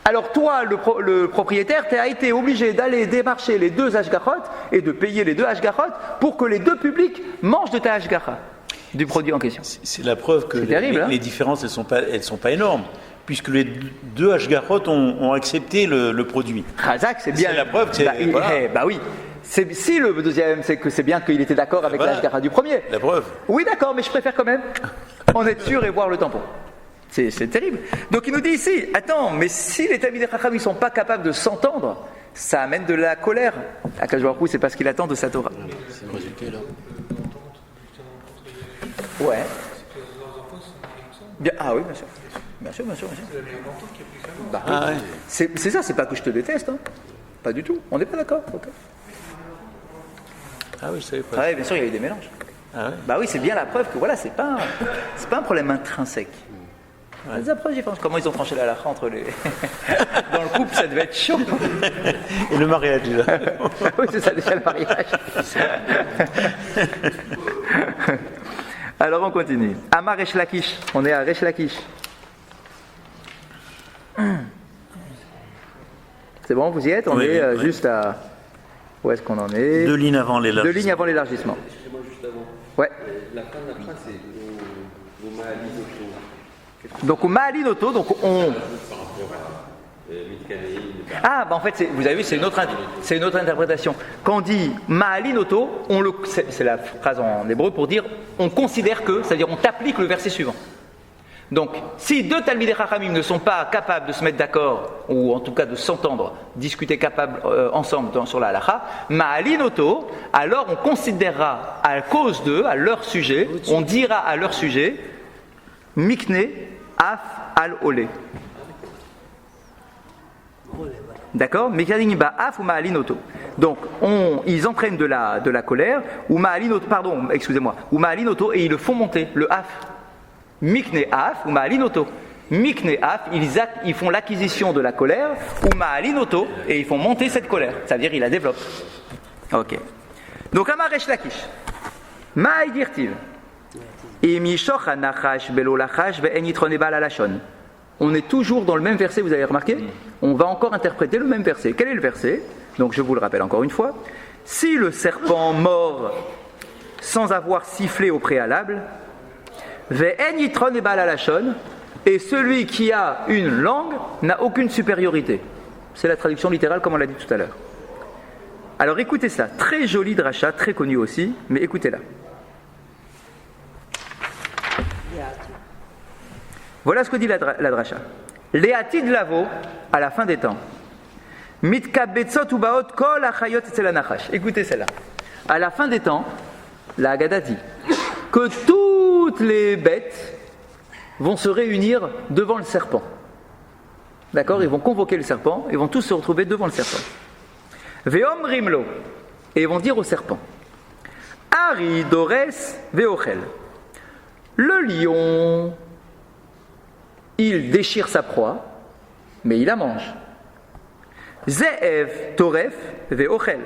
Alors toi, le propriétaire, tu as été obligé d'aller démarcher les deux hashgachot et de payer les deux hashgachot pour que les deux publics mangent de ta hashgacha, du produit en question. C'est la preuve que les différences, elles sont pas énormes, puisque les deux hashgachot ont accepté le produit. Razak, c'est bien. C'est la preuve que oui. Si le deuxième, c'est que c'est bien qu'il était d'accord avec la hashgacha du premier. La preuve. Oui, d'accord, mais je préfère quand même en être sûr et voir le tampon. C'est terrible. Donc il nous dit ici, attends, mais si les Talmidei Chachamim ne sont pas capables de s'entendre, ça amène de la colère. Akadosh Baruch Hu, c'est parce qu'il attend de sa Torah. C'est le résultat là. Ouais. Bien, ah oui, bien sûr. C'est ça, c'est pas que je te déteste, pas du tout. On n'est pas d'accord. Okay. Ah oui, je savais pas. Ah oui, bien sûr, il y a eu des mélanges. Ah ouais. Bah oui, c'est bien la preuve que voilà, c'est pas un problème intrinsèque. Des approches différentes. Comment ils ont tranché la halakha entre les. Dans le couple, ça devait être chaud. Et le mariage, là. Oui, c'est ça, déjà le mariage. Alors on continue. Amar Resh Lakish. On est à Resh Lakish. C'est bon, vous y êtes? On est juste à. Où est-ce qu'on en est? 2 lignes avant l'élargissement. 2 lignes avant l'élargissement. Excusez-moi juste avant. Ouais. La fin de la phrase, c'est au Ma'alinoto. Donc au Ma'alinoto, donc on. Par rapport à Mitkaneim. Ah, bah en fait, vous avez vu, c'est une autre interprétation. Quand on dit Ma'alinoto, c'est la phrase en hébreu pour dire on considère que, c'est-à-dire on t'applique le verset suivant. Donc, si 2 Talmidei Chachamim ne sont pas capables de se mettre d'accord, ou en tout cas de s'entendre, discuter ensemble sur la halakha, Ma'alinoto, alors on considérera à cause d'eux, à leur sujet, on dira à leur sujet, Mikne Af Al Ole. D'accord? Mikne Ba Af ou Ma'alinoto. Donc, ils entraînent de la colère, ou Ma'alinoto, ou Ma'alinoto, et ils le font monter, le Af. Mikne Af ou Ma'alinoto. Mikne Af, ils font l'acquisition de la colère, ou Ma'alinoto, et ils font monter cette colère. C'est-à-dire, ils la développent. Ok. Donc, Amar Resh Lakish. Ma'ay dirtiv. Imishoch hanachash belo lachash ve'en yitron ebal alashon. On est toujours dans le même verset, vous avez remarqué? On va encore interpréter le même verset. Quel est le verset? Donc, je vous le rappelle encore une fois. Si le serpent mord sans avoir sifflé au préalable, Ve'en yitron ebal alashon, et celui qui a une langue n'a aucune supériorité. C'est la traduction littérale comme on l'a dit tout à l'heure. Alors écoutez ça, très joli dracha, très connu aussi, mais écoutez-la. Voilà ce que dit la dracha. Le'atid lavo, à la fin des temps. Mitkabetzot ubaot kol achayot etzel hanachash. Écoutez celle-là. À la fin des temps, la Haggadah dit que toutes les bêtes vont se réunir devant le serpent. D'accord? Ils vont convoquer le serpent, ils vont tous se retrouver devant le serpent. Ve'omrimlo, et ils vont dire au serpent, Ari dores ve'ochel. Le lion, il déchire sa proie, mais il la mange. Ze'ev toref ve'ochel.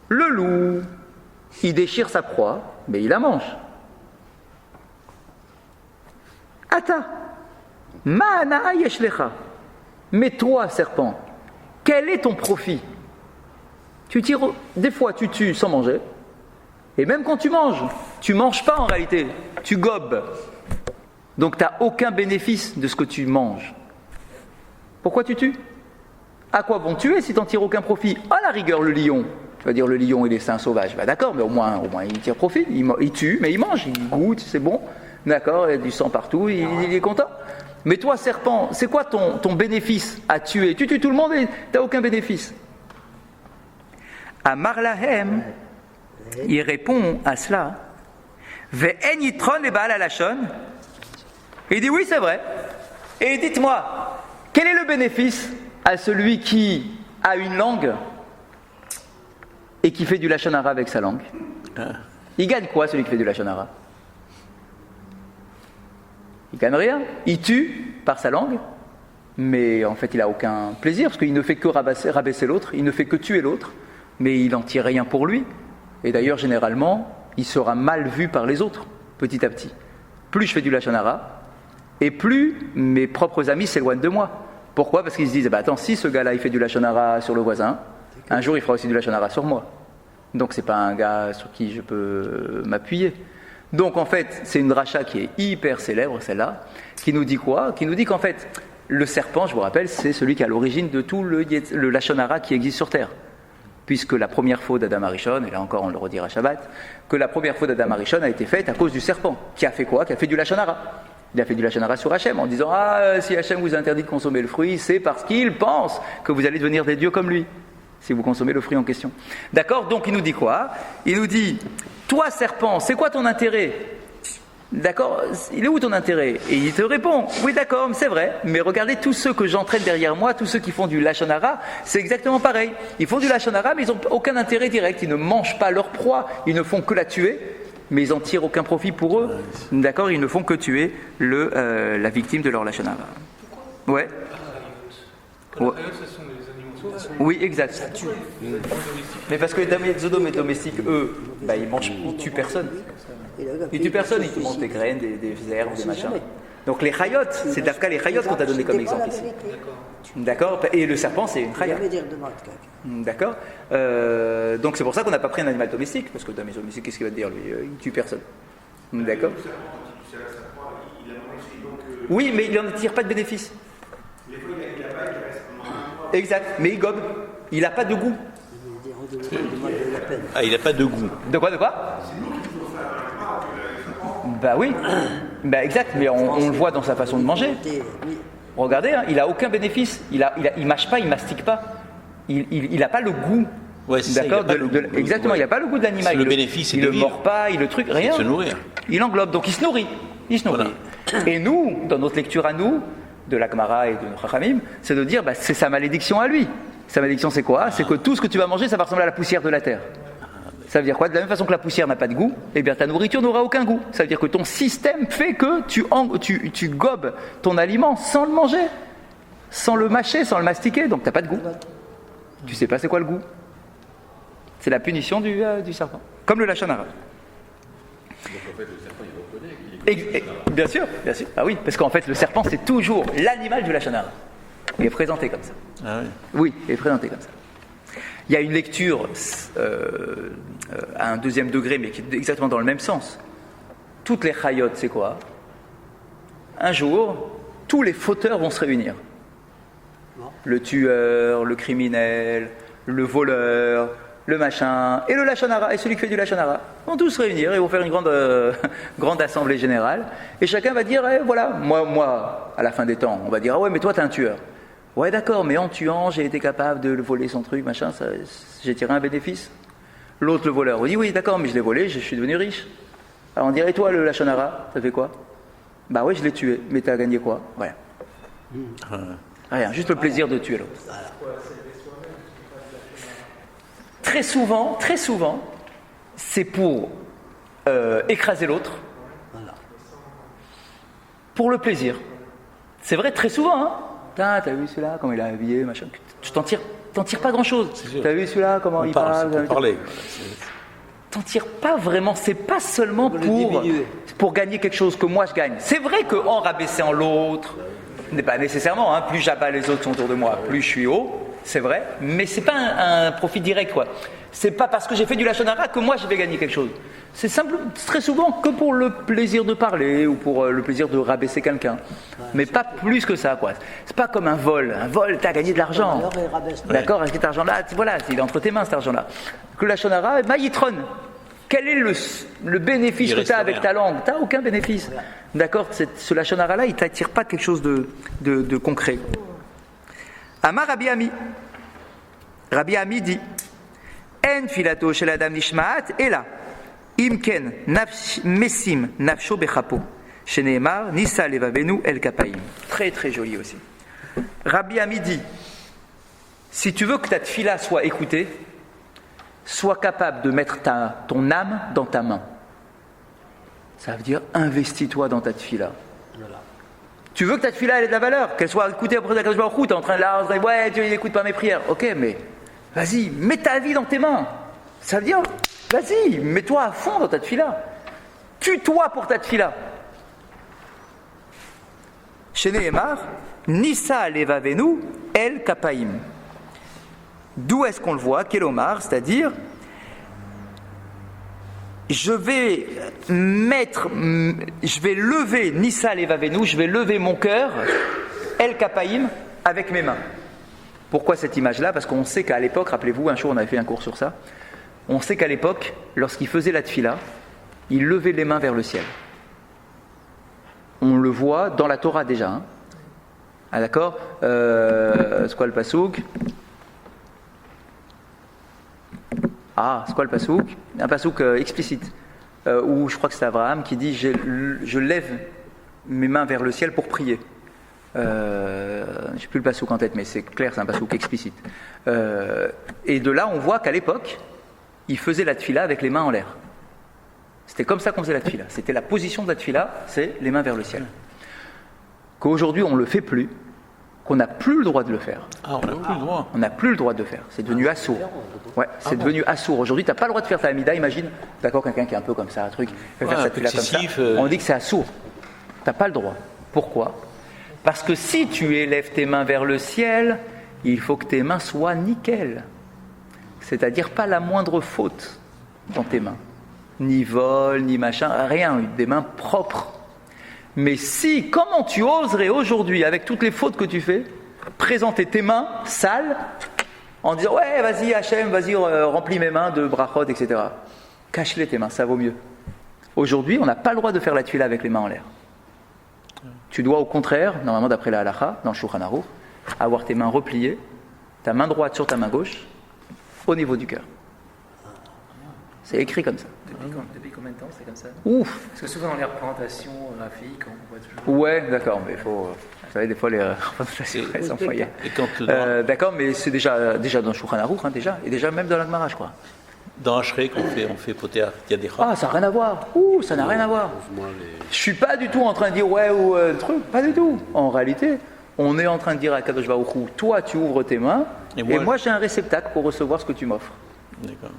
Le loup, il déchire sa proie, mais il la mange. Ata, ma'ana yeshlecha. Mais toi, serpent, quel est ton profit? Tu tires, des fois tu tues sans manger, et même quand tu manges pas en réalité, tu gobes. Donc tu n'as aucun bénéfice de ce que tu manges. Pourquoi tu tues? À quoi vont tuer si tu n'en tires aucun profit? À la rigueur, le lion. Tu vas dire le lion il est sain sauvage. Bah d'accord, mais au moins il tire profit. Il tue, mais il mange, il goûte, c'est bon. D'accord, il y a du sang partout, il est content. Mais toi, serpent, c'est quoi ton bénéfice à tuer? Tu tues tout le monde et tu n'as aucun bénéfice. Amar lahem, il répond à cela. Ve'en yitron ebal alashon. Il dit oui, c'est vrai. Et dites-moi, quel est le bénéfice à celui qui a une langue et qui fait du lashon hara avec sa langue? Il gagne quoi, celui qui fait du lashon hara? Il gagne rien. Il tue par sa langue, mais en fait il n'a aucun plaisir, parce qu'il ne fait que rabaisser l'autre, il ne fait que tuer l'autre, mais il n'en tire rien pour lui. Et d'ailleurs, généralement, il sera mal vu par les autres, petit à petit. Plus je fais du lashon hara, et plus mes propres amis s'éloignent de moi. Pourquoi? Parce qu'ils se disent, attends, si ce gars-là il fait du lashon hara sur le voisin, un jour il fera aussi du lashon hara sur moi. Donc c'est pas un gars sur qui je peux m'appuyer. Donc en fait, c'est une dracha qui est hyper célèbre, celle-là, qui nous dit quoi? Qui nous dit qu'en fait, le serpent, je vous rappelle, c'est celui qui est à l'origine de tout le lashon hara qui existe sur Terre. Puisque la première faute d'Adam Arishon, et là encore on le redira Shabbat, que la première faute d'Adam Arishon a été faite à cause du serpent. Qui a fait quoi? Qui a fait du lashon hara. Il a fait du lashon hara sur Hachem en disant si Hachem vous interdit de consommer le fruit, c'est parce qu'il pense que vous allez devenir des dieux comme lui, si vous consommez le fruit en question. D'accord? Donc il nous dit quoi? Il nous dit, toi serpent, c'est quoi ton intérêt? D'accord? Il est où ton intérêt? Et il te répond, oui d'accord, c'est vrai, mais regardez tous ceux que j'entraîne derrière moi, tous ceux qui font du lashon hara, c'est exactement pareil. Ils font du lashon hara, mais ils n'ont aucun intérêt direct, ils ne mangent pas leur proie, ils ne font que la tuer, mais ils n'en tirent aucun profit pour eux. D'accord, ils ne font que tuer la victime de leur lachon hara. Ouais. Les hayot, ce sont des animaux sauvages. Oui, exact. Mais parce que les Zodomes et domestiques, eux, ils tuent personne. Ils tuent personne, ils te mangent des graines, des herbes, des machins. Donc les hayot, c'est d'Afka les hayot qu'on t'a donné comme exemple ici. D'accord. Et le serpent, c'est une hayot. D'accord. Donc c'est pour ça qu'on n'a pas pris un animal domestique, parce que le animal domestique, qu'est-ce qu'il va te dire lui? Il tue personne. D'accord. Oui, mais il n'en tire pas de bénéfice. Exact, mais il gobe. Il n'a pas de goût. Ah, il n'a pas de goût. De quoi Bah oui. Bah exact, mais on le voit dans sa façon de manger. Regardez, hein, il n'a aucun bénéfice. Il mâche pas, il mastique pas. Il n'a pas le goût. Ouais, d'accord. Exactement, ouais. il n'a pas le goût de l'animal. Le bénéfice, il ne mord pas, il le truc, rien. C'est de se nourrir. Il englobe, donc il se nourrit. Voilà. Et nous, dans notre lecture à nous, de la Gemara et de notre Chachamim, c'est de dire, c'est sa malédiction à lui. Sa malédiction, c'est quoi? C'est que tout ce que tu vas manger, ça va ressembler à la poussière de la terre. Ça veut dire quoi? De la même façon que la poussière n'a pas de goût, eh bien ta nourriture n'aura aucun goût. Ça veut dire que ton système fait que tu gobes ton aliment sans le manger, sans le mâcher, sans le mastiquer, donc tu n'as pas de goût. Tu sais pas c'est quoi le goût. C'est la punition du serpent. Comme le lachon hara. Donc en fait, le serpent, il reconnaît qu'il est. Bien sûr. Ah oui, parce qu'en fait, le serpent, c'est toujours l'animal du lachon hara. Il est présenté comme ça. Ah oui. Oui, il est présenté comme ça. Il y a une lecture à un deuxième degré, mais qui est exactement dans le même sens. Toutes les chayot, c'est quoi? Un jour, tous les fauteurs vont se réunir. Le tueur, le criminel, le voleur, le machin, et le lachon hara, et celui qui fait du lachon hara, vont tous se réunir et vont faire une grande assemblée générale. Et chacun va dire, voilà, moi, à la fin des temps, on va dire, ah ouais, mais toi, t'es un tueur. Ouais, d'accord, mais en tuant, j'ai été capable de voler son truc, machin, j'ai tiré un bénéfice. L'autre, le voleur, on dit, oui, d'accord, mais je l'ai volé, je suis devenu riche. Alors on dirait, et toi, le lachon hara, t'as fait quoi? Bah oui, je l'ai tué, mais t'as gagné quoi? Voilà. Rien, juste le plaisir de tuer l'autre. Très souvent, c'est pour écraser l'autre, pour le plaisir. C'est vrai, très souvent, hein. T'as vu celui-là, comment il a habillé, machin. Tu t'en tires pas grand-chose. T'as vu celui-là, comment il parle. T'en tires pas vraiment. C'est pas seulement pour gagner quelque chose que moi je gagne. C'est vrai qu'en rabaissant l'autre, n'est pas nécessairement. Hein, plus j'abats les autres qui sont autour de moi, plus je suis haut. C'est vrai, mais c'est pas un profit direct, quoi. C'est pas parce que j'ai fait du lachon hara que moi je vais gagner quelque chose. C'est simple, très souvent que pour le plaisir de parler ou pour le plaisir de rabaisser quelqu'un, mais pas plus que ça, quoi. C'est pas comme un vol. Un vol, t'as gagné de l'argent. D'accord, avec cet argent-là, voilà, il est entre tes mains cet argent-là. Que le lachon hara, yitron. Quel est le bénéfice que tu as avec ta langue? Tu n'as aucun bénéfice. D'accord, ce lachon hara-là, il ne t'attire pas quelque chose de concret. Amar Rabbi Ami. Rabbi Ami dit En filato shel adam nishmaat ela imken mesim nafsho bechapo sheneemar nisa levavenu el kapaim. Très très joli aussi. Rabbi Ami dit si tu veux que ta tfila soit écoutée, sois capable de mettre ton âme dans ta main. Ça veut dire investis-toi dans ta tfila. Tu veux que ta tfila ait de la valeur, qu'elle soit écoutée après la Baruch Hu, t'es en train de la dire ouais, Dieu n'écoute pas mes prières. Ok, mais vas-y, mets ta vie dans tes mains. Ça veut dire, vas-y, mets-toi à fond dans ta tfila. Tue-toi pour ta tfila. Chez Nehemar, Nissa levavenu el kapaim. D'où est-ce qu'on le voit, Kelomar, c'est-à-dire je vais lever Nissa levavenu, je vais lever mon cœur, El Kapaim, avec mes mains. Pourquoi cette image-là? Parce qu'on sait qu'à l'époque, rappelez-vous, un jour on avait fait un cours sur ça, on sait qu'à l'époque, lorsqu'il faisait la tfila, il levait les mains vers le ciel. On le voit dans la Torah déjà. Hein. Ah d'accord c'est quoi le pasouk? Ah, c'est quoi le pasouk? Un pasouk explicite, où je crois que c'est Abraham qui dit je lève mes mains vers le ciel pour prier. Je n'ai plus le pasouk en tête, mais c'est clair, c'est un pasouk explicite. Et de là, on voit qu'à l'époque, il faisait la tfila avec les mains en l'air. C'était comme ça qu'on faisait la tefila. C'était la position de la tefila, c'est les mains vers le ciel. Qu'aujourd'hui on ne le fait plus, qu'on n'a plus le droit de le faire. Ah, on n'a plus le droit. On n'a plus le droit de le faire. C'est devenu assourd. Ouais, c'est devenu assourd. Aujourd'hui, tu n'as pas le droit de faire ta Hamida, imagine. D'accord, quelqu'un qui est un peu comme ça, un truc, il fait faire sa tefila comme ça. On dit que c'est assourd. Tu n'as pas le droit. Pourquoi ? Parce que si tu élèves tes mains vers le ciel, il faut que tes mains soient nickel. C'est-à-dire pas la moindre faute dans tes mains. Ni vol, ni machin, rien. Des mains propres. Mais si, comment tu oserais aujourd'hui, avec toutes les fautes que tu fais, présenter tes mains sales en disant « Ouais, vas-y Hachem, vas-y, remplis mes mains de brachot, etc. » Cache-les tes mains, ça vaut mieux. Aujourd'hui, on n'a pas le droit de faire la tefila avec les mains en l'air. Tu dois au contraire, normalement d'après la halakha, dans le Shulchan Aruch, avoir tes mains repliées, ta main droite sur ta main gauche, au niveau du cœur. C'est écrit comme ça. Depuis combien de temps c'est comme ça ? Ouf. Parce que souvent dans les représentations graphiques, on voit toujours... Ouais, d'accord, mais il faut... Vous savez, des fois, les représentations sont foyées. Et quand d'accord, mais c'est déjà dans le Shulchan Aruch, déjà, et déjà même dans la Gemara, je crois. dans Ashrei, on fait poter Yadecha. Ah, ça n'a rien à voir. Ça n'a rien à voir. Je suis pas du tout en train de dire ouais ou truc, pas du tout. En réalité, on est en train de dire à Kadosh Baruch Hu, toi tu ouvres tes mains, et moi j'ai un réceptacle pour recevoir ce que tu m'offres. D'accord.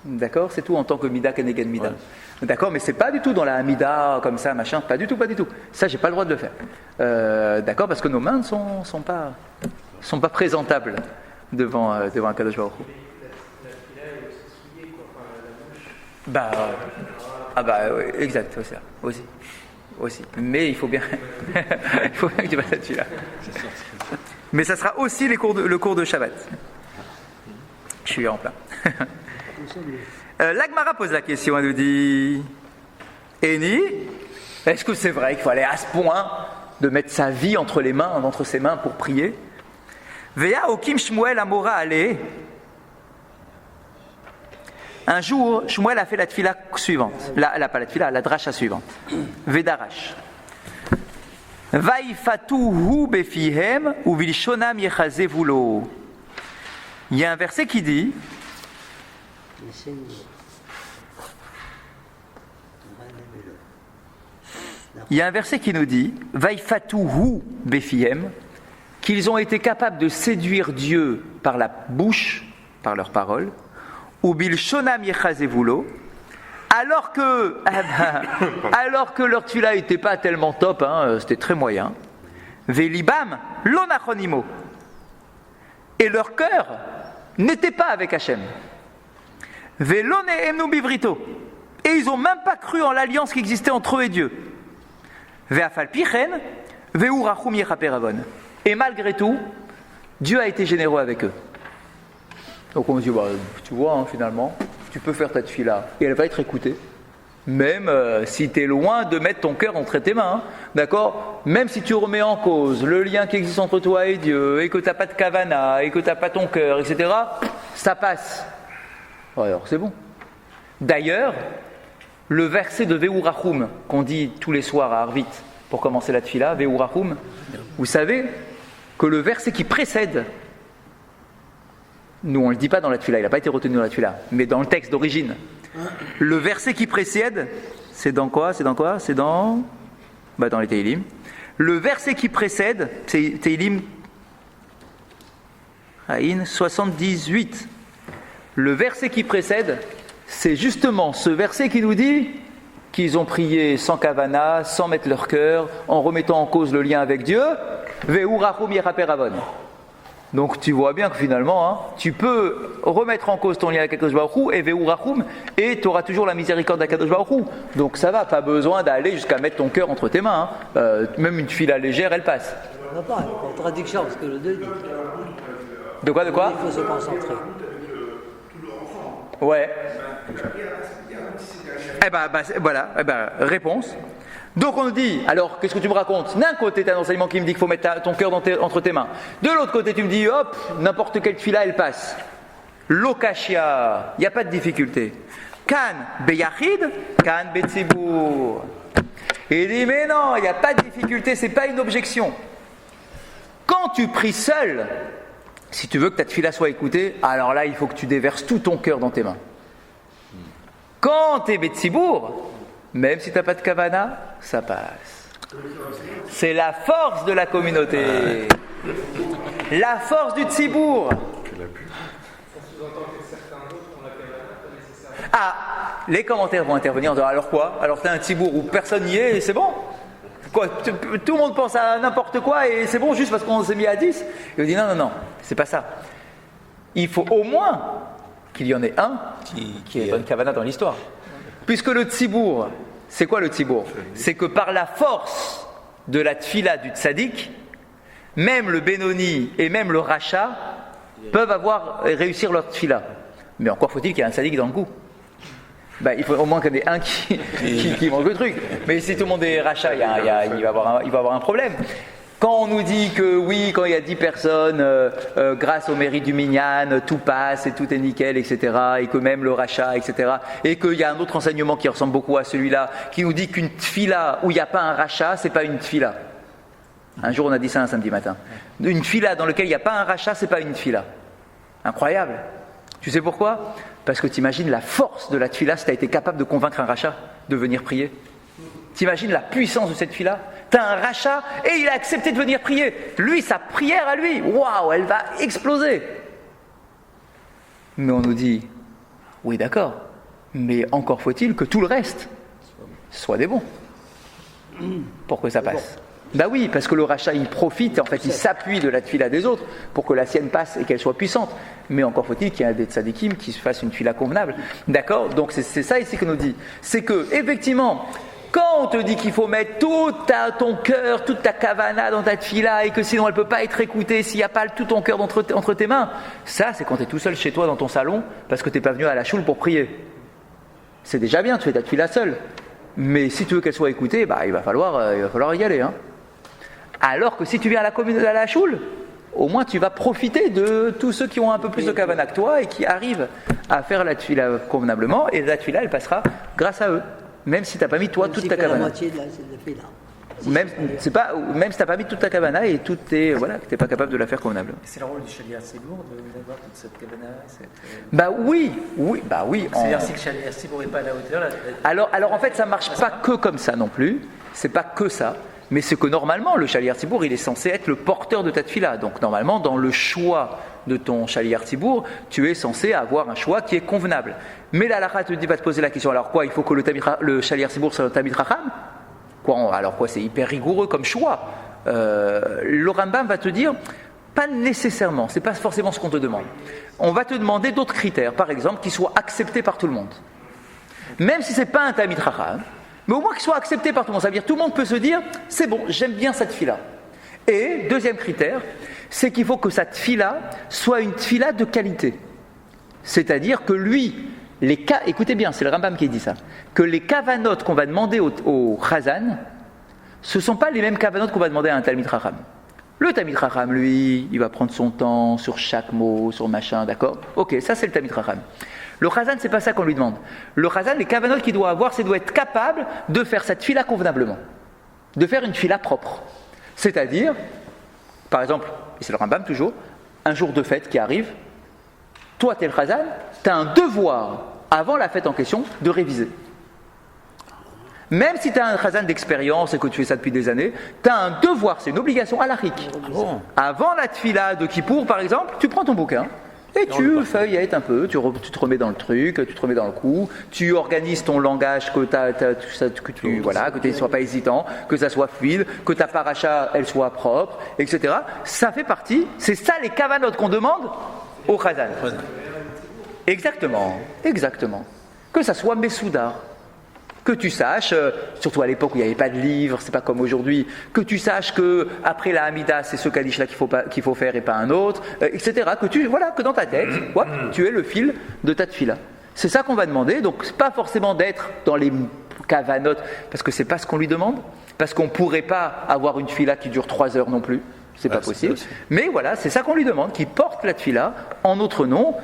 D'accord, c'est tout en tant que Mida Keneged Mida. Ouais. D'accord, mais c'est pas du tout dans la Hamida comme ça, machin, pas du tout. Ça, j'ai pas le droit de le faire. D'accord, parce que nos mains ne sont pas présentables devant un Kadosh Baruch Hu. Exact, aussi. Mais il faut bien, que tu fasses là-dessus là. Mais ça sera aussi le cours de Shabbat. Je suis en plein. L'Agmara pose la question, elle nous dit Eni, est-ce que c'est vrai qu'il faut aller à ce point de mettre sa vie entre ses mains pour prier? Vea Okim Shmuel Amora Ale. Un jour, Shmuel a fait la tfila suivante, la dracha suivante. Vedarash. Vaifatuhu befihem ou vilshonam yechazevulo. Il y a un verset qui dit. Il y a un verset qui nous dit Vaifatuhu befihem, qu'ils ont été capables de séduire Dieu par la bouche, par leurs paroles, ou bilshonam yechazevulo, alors que leur tfila n'était pas tellement top, c'était très moyen. Velibam lonachonimo, et leur cœur n'était pas avec Hachem. Velone emnu bivrito, et ils n'ont même pas cru en l'alliance qui existait entre eux et Dieu. Ve'afal pichen ve'urachum yechaperavon, et malgré tout, Dieu a été généreux avec eux. Donc on me dit, tu vois, finalement, tu peux faire ta tefila et elle va être écoutée, même si tu es loin de mettre ton cœur entre tes mains, d'accord? Même si tu remets en cause le lien qui existe entre toi et Dieu, et que tu n'as pas de kavana, et que tu n'as pas ton cœur, etc., ça passe. Alors c'est bon. D'ailleurs, le verset de Ve'urachum, qu'on dit tous les soirs à Arvit, pour commencer la tefila, Ve'urachum, vous savez que le verset qui précède, nous, on ne le dit pas dans la tefila, il n'a pas été retenu dans la tefila, mais dans le texte d'origine. Le verset qui précède, c'est dans quoi? C'est dans les Tehillim. Le verset qui précède, c'est Tehillim 78. Le verset qui précède, c'est justement ce verset qui nous dit qu'ils ont prié sans kavana, sans mettre leur cœur, en remettant en cause le lien avec Dieu. Ve'urachum yechaperavon. Donc tu vois bien que finalement, tu peux remettre en cause ton lien avec Akadosh Baruch Hu et Ve'urachum, et tu auras toujours la miséricorde d'Akadosh Baruch Hu. Donc ça va, pas besoin d'aller jusqu'à mettre ton cœur entre tes mains. Même une tefila légère, elle passe. On n'a pas une contradiction, parce que le 2 dit. De quoi Il faut se concentrer. Ouais. Réponse. Donc on nous dit, alors qu'est-ce que tu me racontes? D'un côté, tu as un enseignement qui me dit qu'il faut mettre ton cœur entre tes mains. De l'autre côté, tu me dis, hop, n'importe quelle tefila, elle passe. Lokashia, il n'y a pas de difficulté. Kan beyachid, kan betzibur. Il dit, mais non, il n'y a pas de difficulté, c'est pas une objection. Quand tu pries seul, si tu veux que ta tefila soit écoutée, alors là, il faut que tu déverses tout ton cœur dans tes mains. Quand tu es Betsibour, même si tu n'as pas de kavana, ça passe. C'est la force de la communauté. La force du Tzibour. Ah, les commentaires vont intervenir en disant alors quoi? Alors t'as un Tzibour où personne n'y est et c'est bon? Quoi, tout le monde pense à n'importe quoi et c'est bon juste parce qu'on s'est mis à 10? Et on dit non, c'est pas ça. Il faut au moins qu'il y en ait un qui ait bonne kavana dans l'histoire. Puisque le Tzibour, c'est quoi le Tzibour? C'est que par la force de la tfila du tzaddik, même le Benoni et même le Racha peuvent réussir leur tfila. Mais encore faut-il qu'il y ait un tzaddik dans le coup. Il faut au moins qu'il y en ait un qui mange le truc. Mais si tout le monde est Racha, il va avoir un problème. Quand on nous dit que oui, quand il y a 10 personnes, grâce au mérite du minyan, tout passe et tout est nickel, etc., et que même le rachat, etc., et qu'il y a un autre enseignement qui ressemble beaucoup à celui-là, qui nous dit qu'une tfila où il n'y a pas un rachat, c'est pas une tfila. Un jour, on a dit ça un samedi matin. Une tfila dans laquelle il n'y a pas un rachat, c'est pas une tfila. Incroyable. Tu sais pourquoi? Parce que tu imagines la force de la tfila si tu as été capable de convaincre un rachat de venir prier. Tu imagines la puissance de cette tfila? Tu as un rachat et il a accepté de venir prier. Lui, sa prière à lui, waouh, elle va exploser. Mais on nous dit, oui d'accord, mais encore faut-il que tout le reste soit des bons pour que ça passe. Oui, parce que le rachat, il profite, en fait, il s'appuie de la tfila des autres pour que la sienne passe et qu'elle soit puissante. Mais encore faut-il qu'il y ait des tzadikim qui se fassent une tfila convenable. D'accord? Donc c'est ça ici qu'on nous dit. C'est que, effectivement, quand on te dit qu'il faut mettre tout ton cœur, toute ta kavana dans ta tfila et que sinon elle ne peut pas être écoutée s'il n'y a pas tout ton cœur entre tes mains, ça c'est quand tu es tout seul chez toi dans ton salon parce que tu n'es pas venu à la choule pour prier. C'est déjà bien, tu fais ta tfila seul. Mais si tu veux qu'elle soit écoutée, il va falloir y aller. Hein. Alors que si tu viens à la choule, au moins tu vas profiter de tous ceux qui ont un peu plus de kavana que toi et qui arrivent à faire la tfila convenablement et la tfila elle passera grâce à eux. Même si tu n'as pas mis toi toute ta kavana. La moitié de la fila. Même si tu n'as pas mis toute ta kavana et que tu n'es pas capable de la faire convenable. C'est le rôle du Shaliach Tzibour d'avoir toute cette kavana. Oui. C'est-à-dire si le Shaliach Tzibour n'est pas à la hauteur. Alors en fait ça marche pas que comme ça non plus. C'est pas que ça. Mais c'est que normalement le Shaliach Tzibour il est censé être le porteur de ta tfila. Donc normalement dans le choix de ton Shaliach Tzibour, tu es censé avoir un choix qui est convenable. Mais la halakha va te poser la question, alors quoi, il faut que le Shaliach Tzibour soit le Talmid Chacham? Alors quoi, c'est hyper rigoureux comme choix. Le Rambam va te dire, pas nécessairement, c'est pas forcément ce qu'on te demande. On va te demander d'autres critères, par exemple, qui soient acceptés par tout le monde. Même si c'est pas un Talmid Chacham, mais au moins qu'il soit accepté par tout le monde. Ça veut dire tout le monde peut se dire, c'est bon, j'aime bien cette tfila. Et deuxième critère, c'est qu'il faut que sa tfila soit une tfila de qualité. C'est-à-dire que lui, écoutez bien, c'est le Rambam qui dit ça, que les kavanot qu'on va demander au Chazan, ce ne sont pas les mêmes kavanot qu'on va demander à un Talmid Chacham. Le Talmid Chacham, lui, il va prendre son temps sur chaque mot, sur machin, d'accord? Ok, ça c'est le Talmid Chacham. Le Chazan, c'est pas ça qu'on lui demande. Le Chazan, les kavanot qu'il doit avoir, c'est doit être capable de faire sa tfila convenablement, de faire une tfila propre. C'est-à-dire, par exemple, et c'est le Rambam toujours, un jour de fête qui arrive, toi t'es le Chazan, t'as un devoir, avant la fête en question, de réviser. Même si t'as un Chazan d'expérience et que tu fais ça depuis des années, t'as un devoir, c'est une obligation halakhique. Avant la tfila de Kippour, par exemple, tu prends ton bouquin, et tu feuillettes un peu, tu te remets dans le truc, tu te remets dans le coup, tu organises ton langage que tu ne sois pas hésitant, que ça soit fluide, que ta paracha elle soit propre, etc. Ça fait partie, c'est ça les kavanot qu'on demande au Chazan. Exactement. Que ça soit Messoudar. Que tu saches, surtout à l'époque où il n'y avait pas de livre, c'est pas comme aujourd'hui, que tu saches que après la Hamida, c'est ce Kaddish là qu'il faut faire et pas un autre, etc. Que dans ta tête, tu es le fil de ta tfila. C'est ça qu'on va demander. Donc c'est pas forcément d'être dans les kavanot, parce que c'est pas ce qu'on lui demande, parce qu'on pourrait pas avoir une tfila qui dure 3 heures non plus. C'est pas possible. Mais voilà, c'est ça qu'on lui demande, qu'il porte la tfila en notre nom,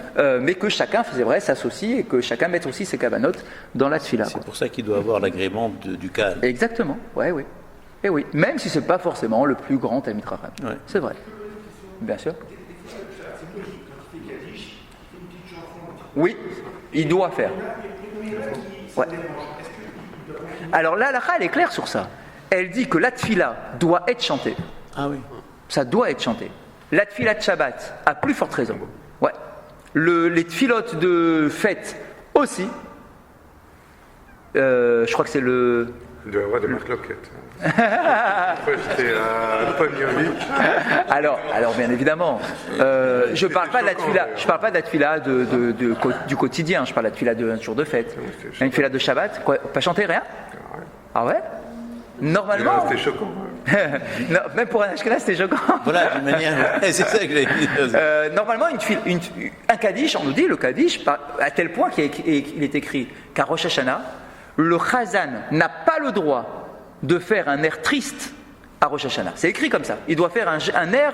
mais que chacun, c'est vrai, s'associe et que chacun mette aussi ses kavanot dans la tfila. C'est pour ça qu'il doit avoir l'agrément du Kahal. Exactement, oui. Et oui, même si c'est pas forcément le plus grand Talmid Chacham. C'est vrai. Bien sûr. Oui, il doit faire. Ouais. Alors là, la halakha, elle est claire sur ça. Elle dit que la tfila doit être chantée. Ah oui. Ça doit être chanté. La tfila de Shabbat, à plus forte raison. Ouais. Les tfilotes de fête aussi. Je crois que c'est le... Il doit y avoir des marloquettes. J'étais à Pognovic. Alors bien évidemment, je parle pas de la tfila. Je parle pas de la tfila du quotidien. Je parle de la tfila d'un jour de fête. Une tfila de Shabbat, quoi, pas chanter rien. Ah ouais. Normalement. C'était choquant. Non, même pour un Ashkenaz, c'était choquant. Voilà, d'une manière. C'est ça que j'allais dire. Normalement, un Kaddish, on nous dit le Kaddish, à tel point qu'il est écrit qu'à Rosh Hashanah, le Chazan n'a pas le droit de faire un air triste à Rosh Hashanah. C'est écrit comme ça. Il doit faire un air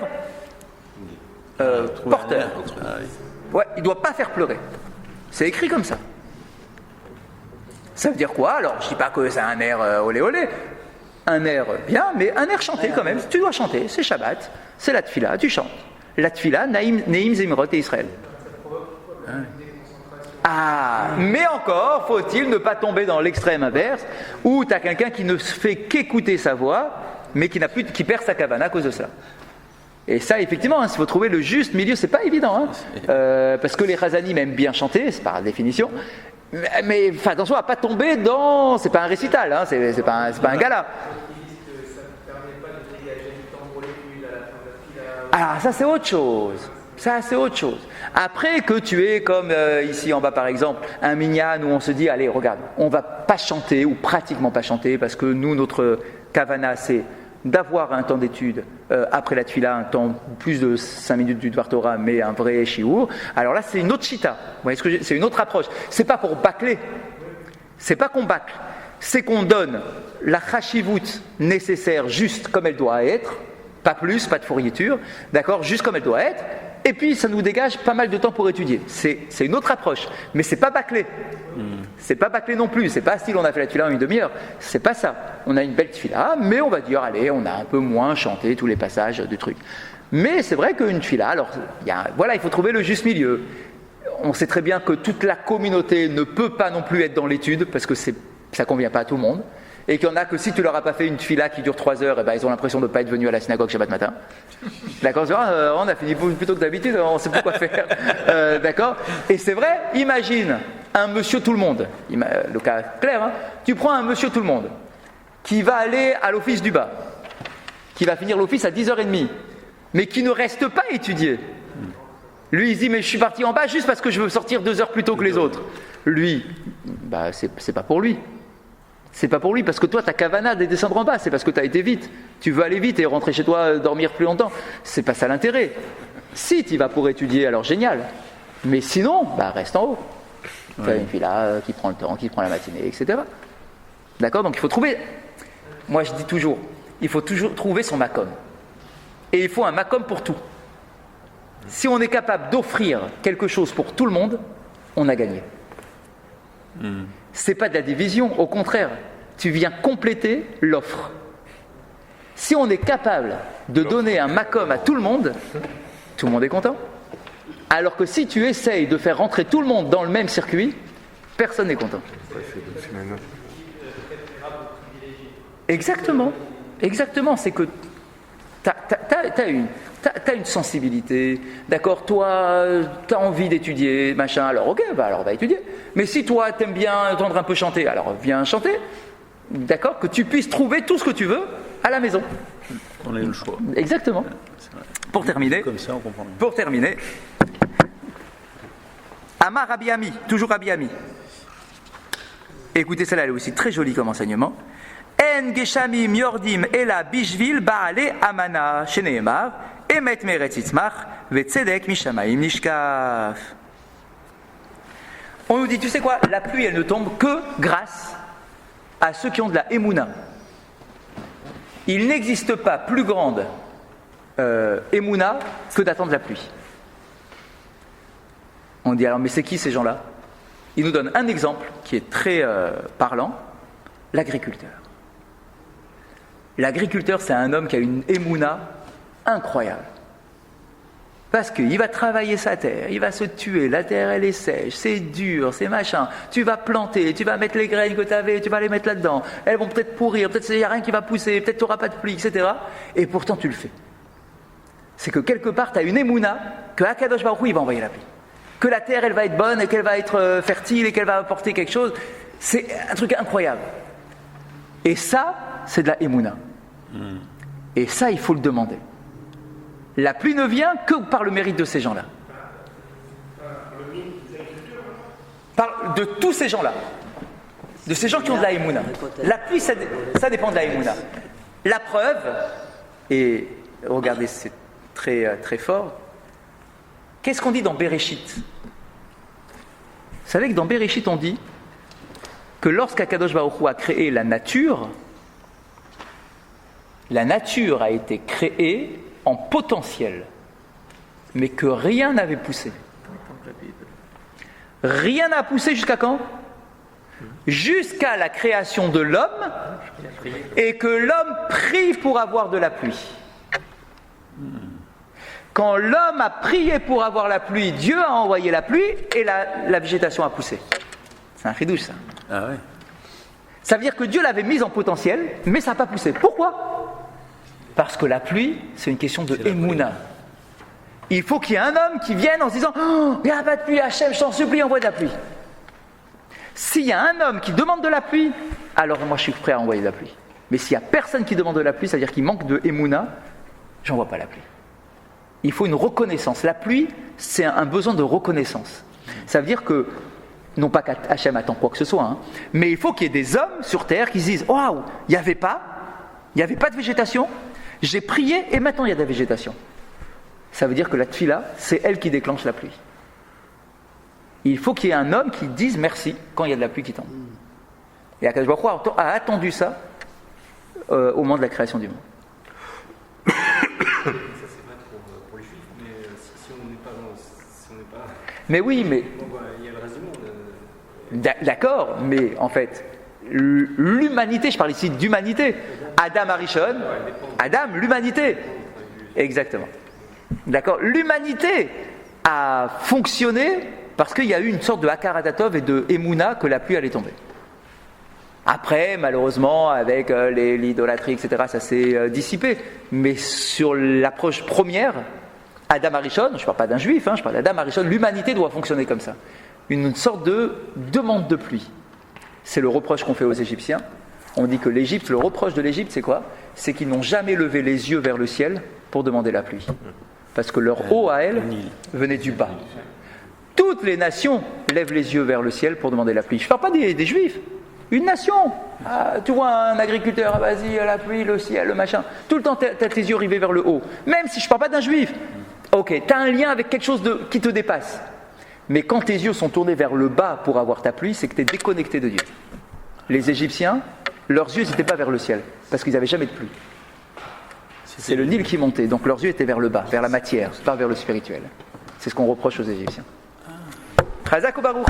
porteur. Ouais, il ne doit pas faire pleurer. C'est écrit comme ça. Ça veut dire quoi alors? Je ne dis pas que c'est un air olé olé. Un air bien, mais un air chanté quand même. Tu dois chanter, c'est Shabbat, c'est la tfila, tu chantes. La tfila, Neim Zimrot et Israël. Ah, mais encore, faut-il ne pas tomber dans l'extrême inverse, où tu as quelqu'un qui ne fait qu'écouter sa voix, mais qui perd sa kavana à cause de ça. Et ça, effectivement, il faut trouver le juste milieu, c'est pas évident, parce que les Chazanim aiment bien chanter, c'est par définition, mais attention à pas tomber dans, c'est pas un récital, c'est pas un gala. Alors ça c'est autre chose. Après que tu es comme ici en bas par exemple, un minyan où on se dit allez regarde, on va pas chanter ou pratiquement pas chanter parce que nous notre kavana c'est d'avoir un temps d'étude après la tfila, un temps plus de 5 minutes du Dvar Torah mais un vrai shiur. Alors là c'est une autre chita, vous voyez ce que c'est une autre approche. C'est pas pour bâcler, c'est pas qu'on bâcle, c'est qu'on donne la chashivut nécessaire juste comme elle doit être. Pas plus, pas de fourriture, d'accord, juste comme elle doit être. Et puis, ça nous dégage pas mal de temps pour étudier. C'est une autre approche, mais c'est pas bâclé. C'est pas bâclé non plus. C'est pas style on a fait la tfila en une demi-heure. C'est pas ça. On a une belle tfila, mais on va dire allez, on a un peu moins chanté tous les passages du truc. Mais c'est vrai qu'une tfila, alors il faut trouver le juste milieu. On sait très bien que toute la communauté ne peut pas non plus être dans l'étude parce que ça convient pas à tout le monde. Et qu'il y en a que si tu leur as pas fait une tfila qui dure 3 heures, ils ont l'impression de ne pas être venus à la synagogue Shabbat matin. D'accord, on a fini plus tôt que d'habitude, on ne sait plus quoi faire. D'accord. Et c'est vrai, imagine un monsieur tout le monde, le cas clair, tu prends un monsieur tout le monde qui va aller à l'office du bas, qui va finir l'office à 10h30, mais qui ne reste pas étudier. Lui, il dit mais je suis parti en bas juste parce que je veux sortir 2 heures plus tôt que les autres. Lui, c'est pas pour lui. C'est pas pour lui, parce que toi, ta kavana de descendre en bas, c'est parce que tu as été vite. Tu veux aller vite et rentrer chez toi, dormir plus longtemps. C'est pas ça l'intérêt. Si tu y vas pour étudier, alors génial. Mais sinon, reste en haut. Tu as une fila qui prend le temps, qui prend la matinée, etc. D'accord? Donc il faut trouver, moi je dis toujours, il faut toujours trouver son makom. Et il faut un makom pour tout. Si on est capable d'offrir quelque chose pour tout le monde, on a gagné. C'est pas de la division, au contraire, tu viens compléter l'offre. Si on est capable de donner un makom à tout le monde est content. Alors que si tu essayes de faire rentrer tout le monde dans le même circuit, personne n'est content. Exactement, c'est que t'as une sensibilité, d'accord, toi, t'as envie d'étudier, machin, alors ok, alors va étudier. Mais si toi, t'aimes bien entendre un peu chanter, alors viens chanter, d'accord, que tu puisses trouver tout ce que tu veux à la maison. On a eu le choix. Exactement. Pour terminer, comme ça, on comprend mieux. Pour terminer, Amar Rabbi Ami, toujours Rabbi Ami. Écoutez, celle-là, elle est aussi très jolie comme enseignement. En geshamim yordim ela bishvil baale amana sheneemar emet meretz yitzmach vetzedek mishamaim nishkaf. On nous dit, tu sais quoi, la pluie elle ne tombe que grâce à ceux qui ont de la émouna. Il n'existe pas plus grande émouna que d'attendre la pluie. On dit alors, mais c'est qui ces gens-là? Il nous donne un exemple qui est très parlant, l'agriculteur. L'agriculteur, c'est un homme qui a une émouna incroyable. Parce qu'il va travailler sa terre, il va se tuer, la terre elle est sèche, c'est dur, c'est machin. Tu vas planter, tu vas mettre les graines que tu avais, tu vas les mettre là-dedans. Elles vont peut-être pourrir, peut-être qu'il n'y a rien qui va pousser, peut-être tu n'auras pas de pluie, etc. Et pourtant tu le fais. C'est que quelque part tu as une émouna que Akadosh Baruch Hu il va envoyer la pluie. Que la terre elle va être bonne et qu'elle va être fertile et qu'elle va apporter quelque chose. C'est un truc incroyable. Et ça, c'est de la émouna. Et ça, il faut le demander. La pluie ne vient que par le mérite de ces gens-là. De tous ces gens-là. De ces gens qui ont de la émouna. La pluie, ça dépend de la émouna. La preuve, et regardez, c'est très, très fort. Qu'est-ce qu'on dit dans Bereshit ? Vous savez que dans Bereshit, on dit que lorsqu'Akadosh Baruch Hu a créé la nature a été créée en potentiel, mais que rien n'avait poussé. Rien n'a poussé jusqu'à quand ? Jusqu'à la création de l'homme, et que l'homme prie pour avoir de la pluie. Quand l'homme a prié pour avoir la pluie, Dieu a envoyé la pluie et la végétation a poussé. C'est un chidouche, ça. Ah ouais. Ça veut dire que Dieu l'avait mise en potentiel, mais ça n'a pas poussé. Pourquoi ? Parce que la pluie, c'est une question de émouna. Il faut qu'il y ait un homme qui vienne en se disant « il n'y a pas de pluie, Hachem, je t'en supplie, envoie de la pluie. » S'il y a un homme qui demande de la pluie, alors moi je suis prêt à envoyer de la pluie. Mais s'il n'y a personne qui demande de la pluie, ça veut dire qu'il manque de émouna, j'envoie pas la pluie. Il faut une reconnaissance. La pluie, c'est un besoin de reconnaissance. Ça veut dire que, non pas qu'Hachem attend quoi que ce soit, mais il faut qu'il y ait des hommes sur terre qui se disent « waouh, il n'y avait pas de végétation, j'ai prié et maintenant il y a de la végétation. » Ça veut dire que la tfila, c'est elle qui déclenche la pluie. Il faut qu'il y ait un homme qui dise merci quand il y a de la pluie qui tombe. Et Akadosh Baruch Hu a attendu ça au moment de la création du monde. Ça, c'est vrai pour les juifs, mais si on n'est pas. Mais oui, mais. Bon, il y a le reste du monde. D'accord, mais en fait, l'humanité, je parle ici d'humanité. Adam Arishon, Adam, l'humanité. Exactement. D'accord, l'humanité a fonctionné parce qu'il y a eu une sorte de Hakaratatov et de Emouna que la pluie allait tomber. Après, malheureusement, avec l'idolâtrie, etc., ça s'est dissipé. Mais sur l'approche première, Adam Arishon, je ne parle pas d'un juif, je parle d'Adam Arishon, l'humanité doit fonctionner comme ça. Une sorte de demande de pluie. C'est le reproche qu'on fait aux Égyptiens. On dit que l'Égypte, le reproche de l'Égypte, c'est quoi ? C'est qu'ils n'ont jamais levé les yeux vers le ciel pour demander la pluie. Parce que leur eau à elle venait du bas. Toutes les nations lèvent les yeux vers le ciel pour demander la pluie. Je ne parle pas des juifs. Une nation. Ah, tu vois un agriculteur, vas-y, la pluie, le ciel, le machin. Tout le temps, tu as tes yeux rivés vers le haut. Même si je ne parle pas d'un juif. Ok, tu as un lien avec quelque chose qui te dépasse. Mais quand tes yeux sont tournés vers le bas pour avoir ta pluie, c'est que tu es déconnecté de Dieu. Les Égyptiens, leurs yeux n'étaient pas vers le ciel, parce qu'ils n'avaient jamais de pluie. C'est le Nil qui montait, donc leurs yeux étaient vers le bas, vers la matière, pas vers le spirituel. C'est ce qu'on reproche aux Égyptiens. Chazak ou Baruch.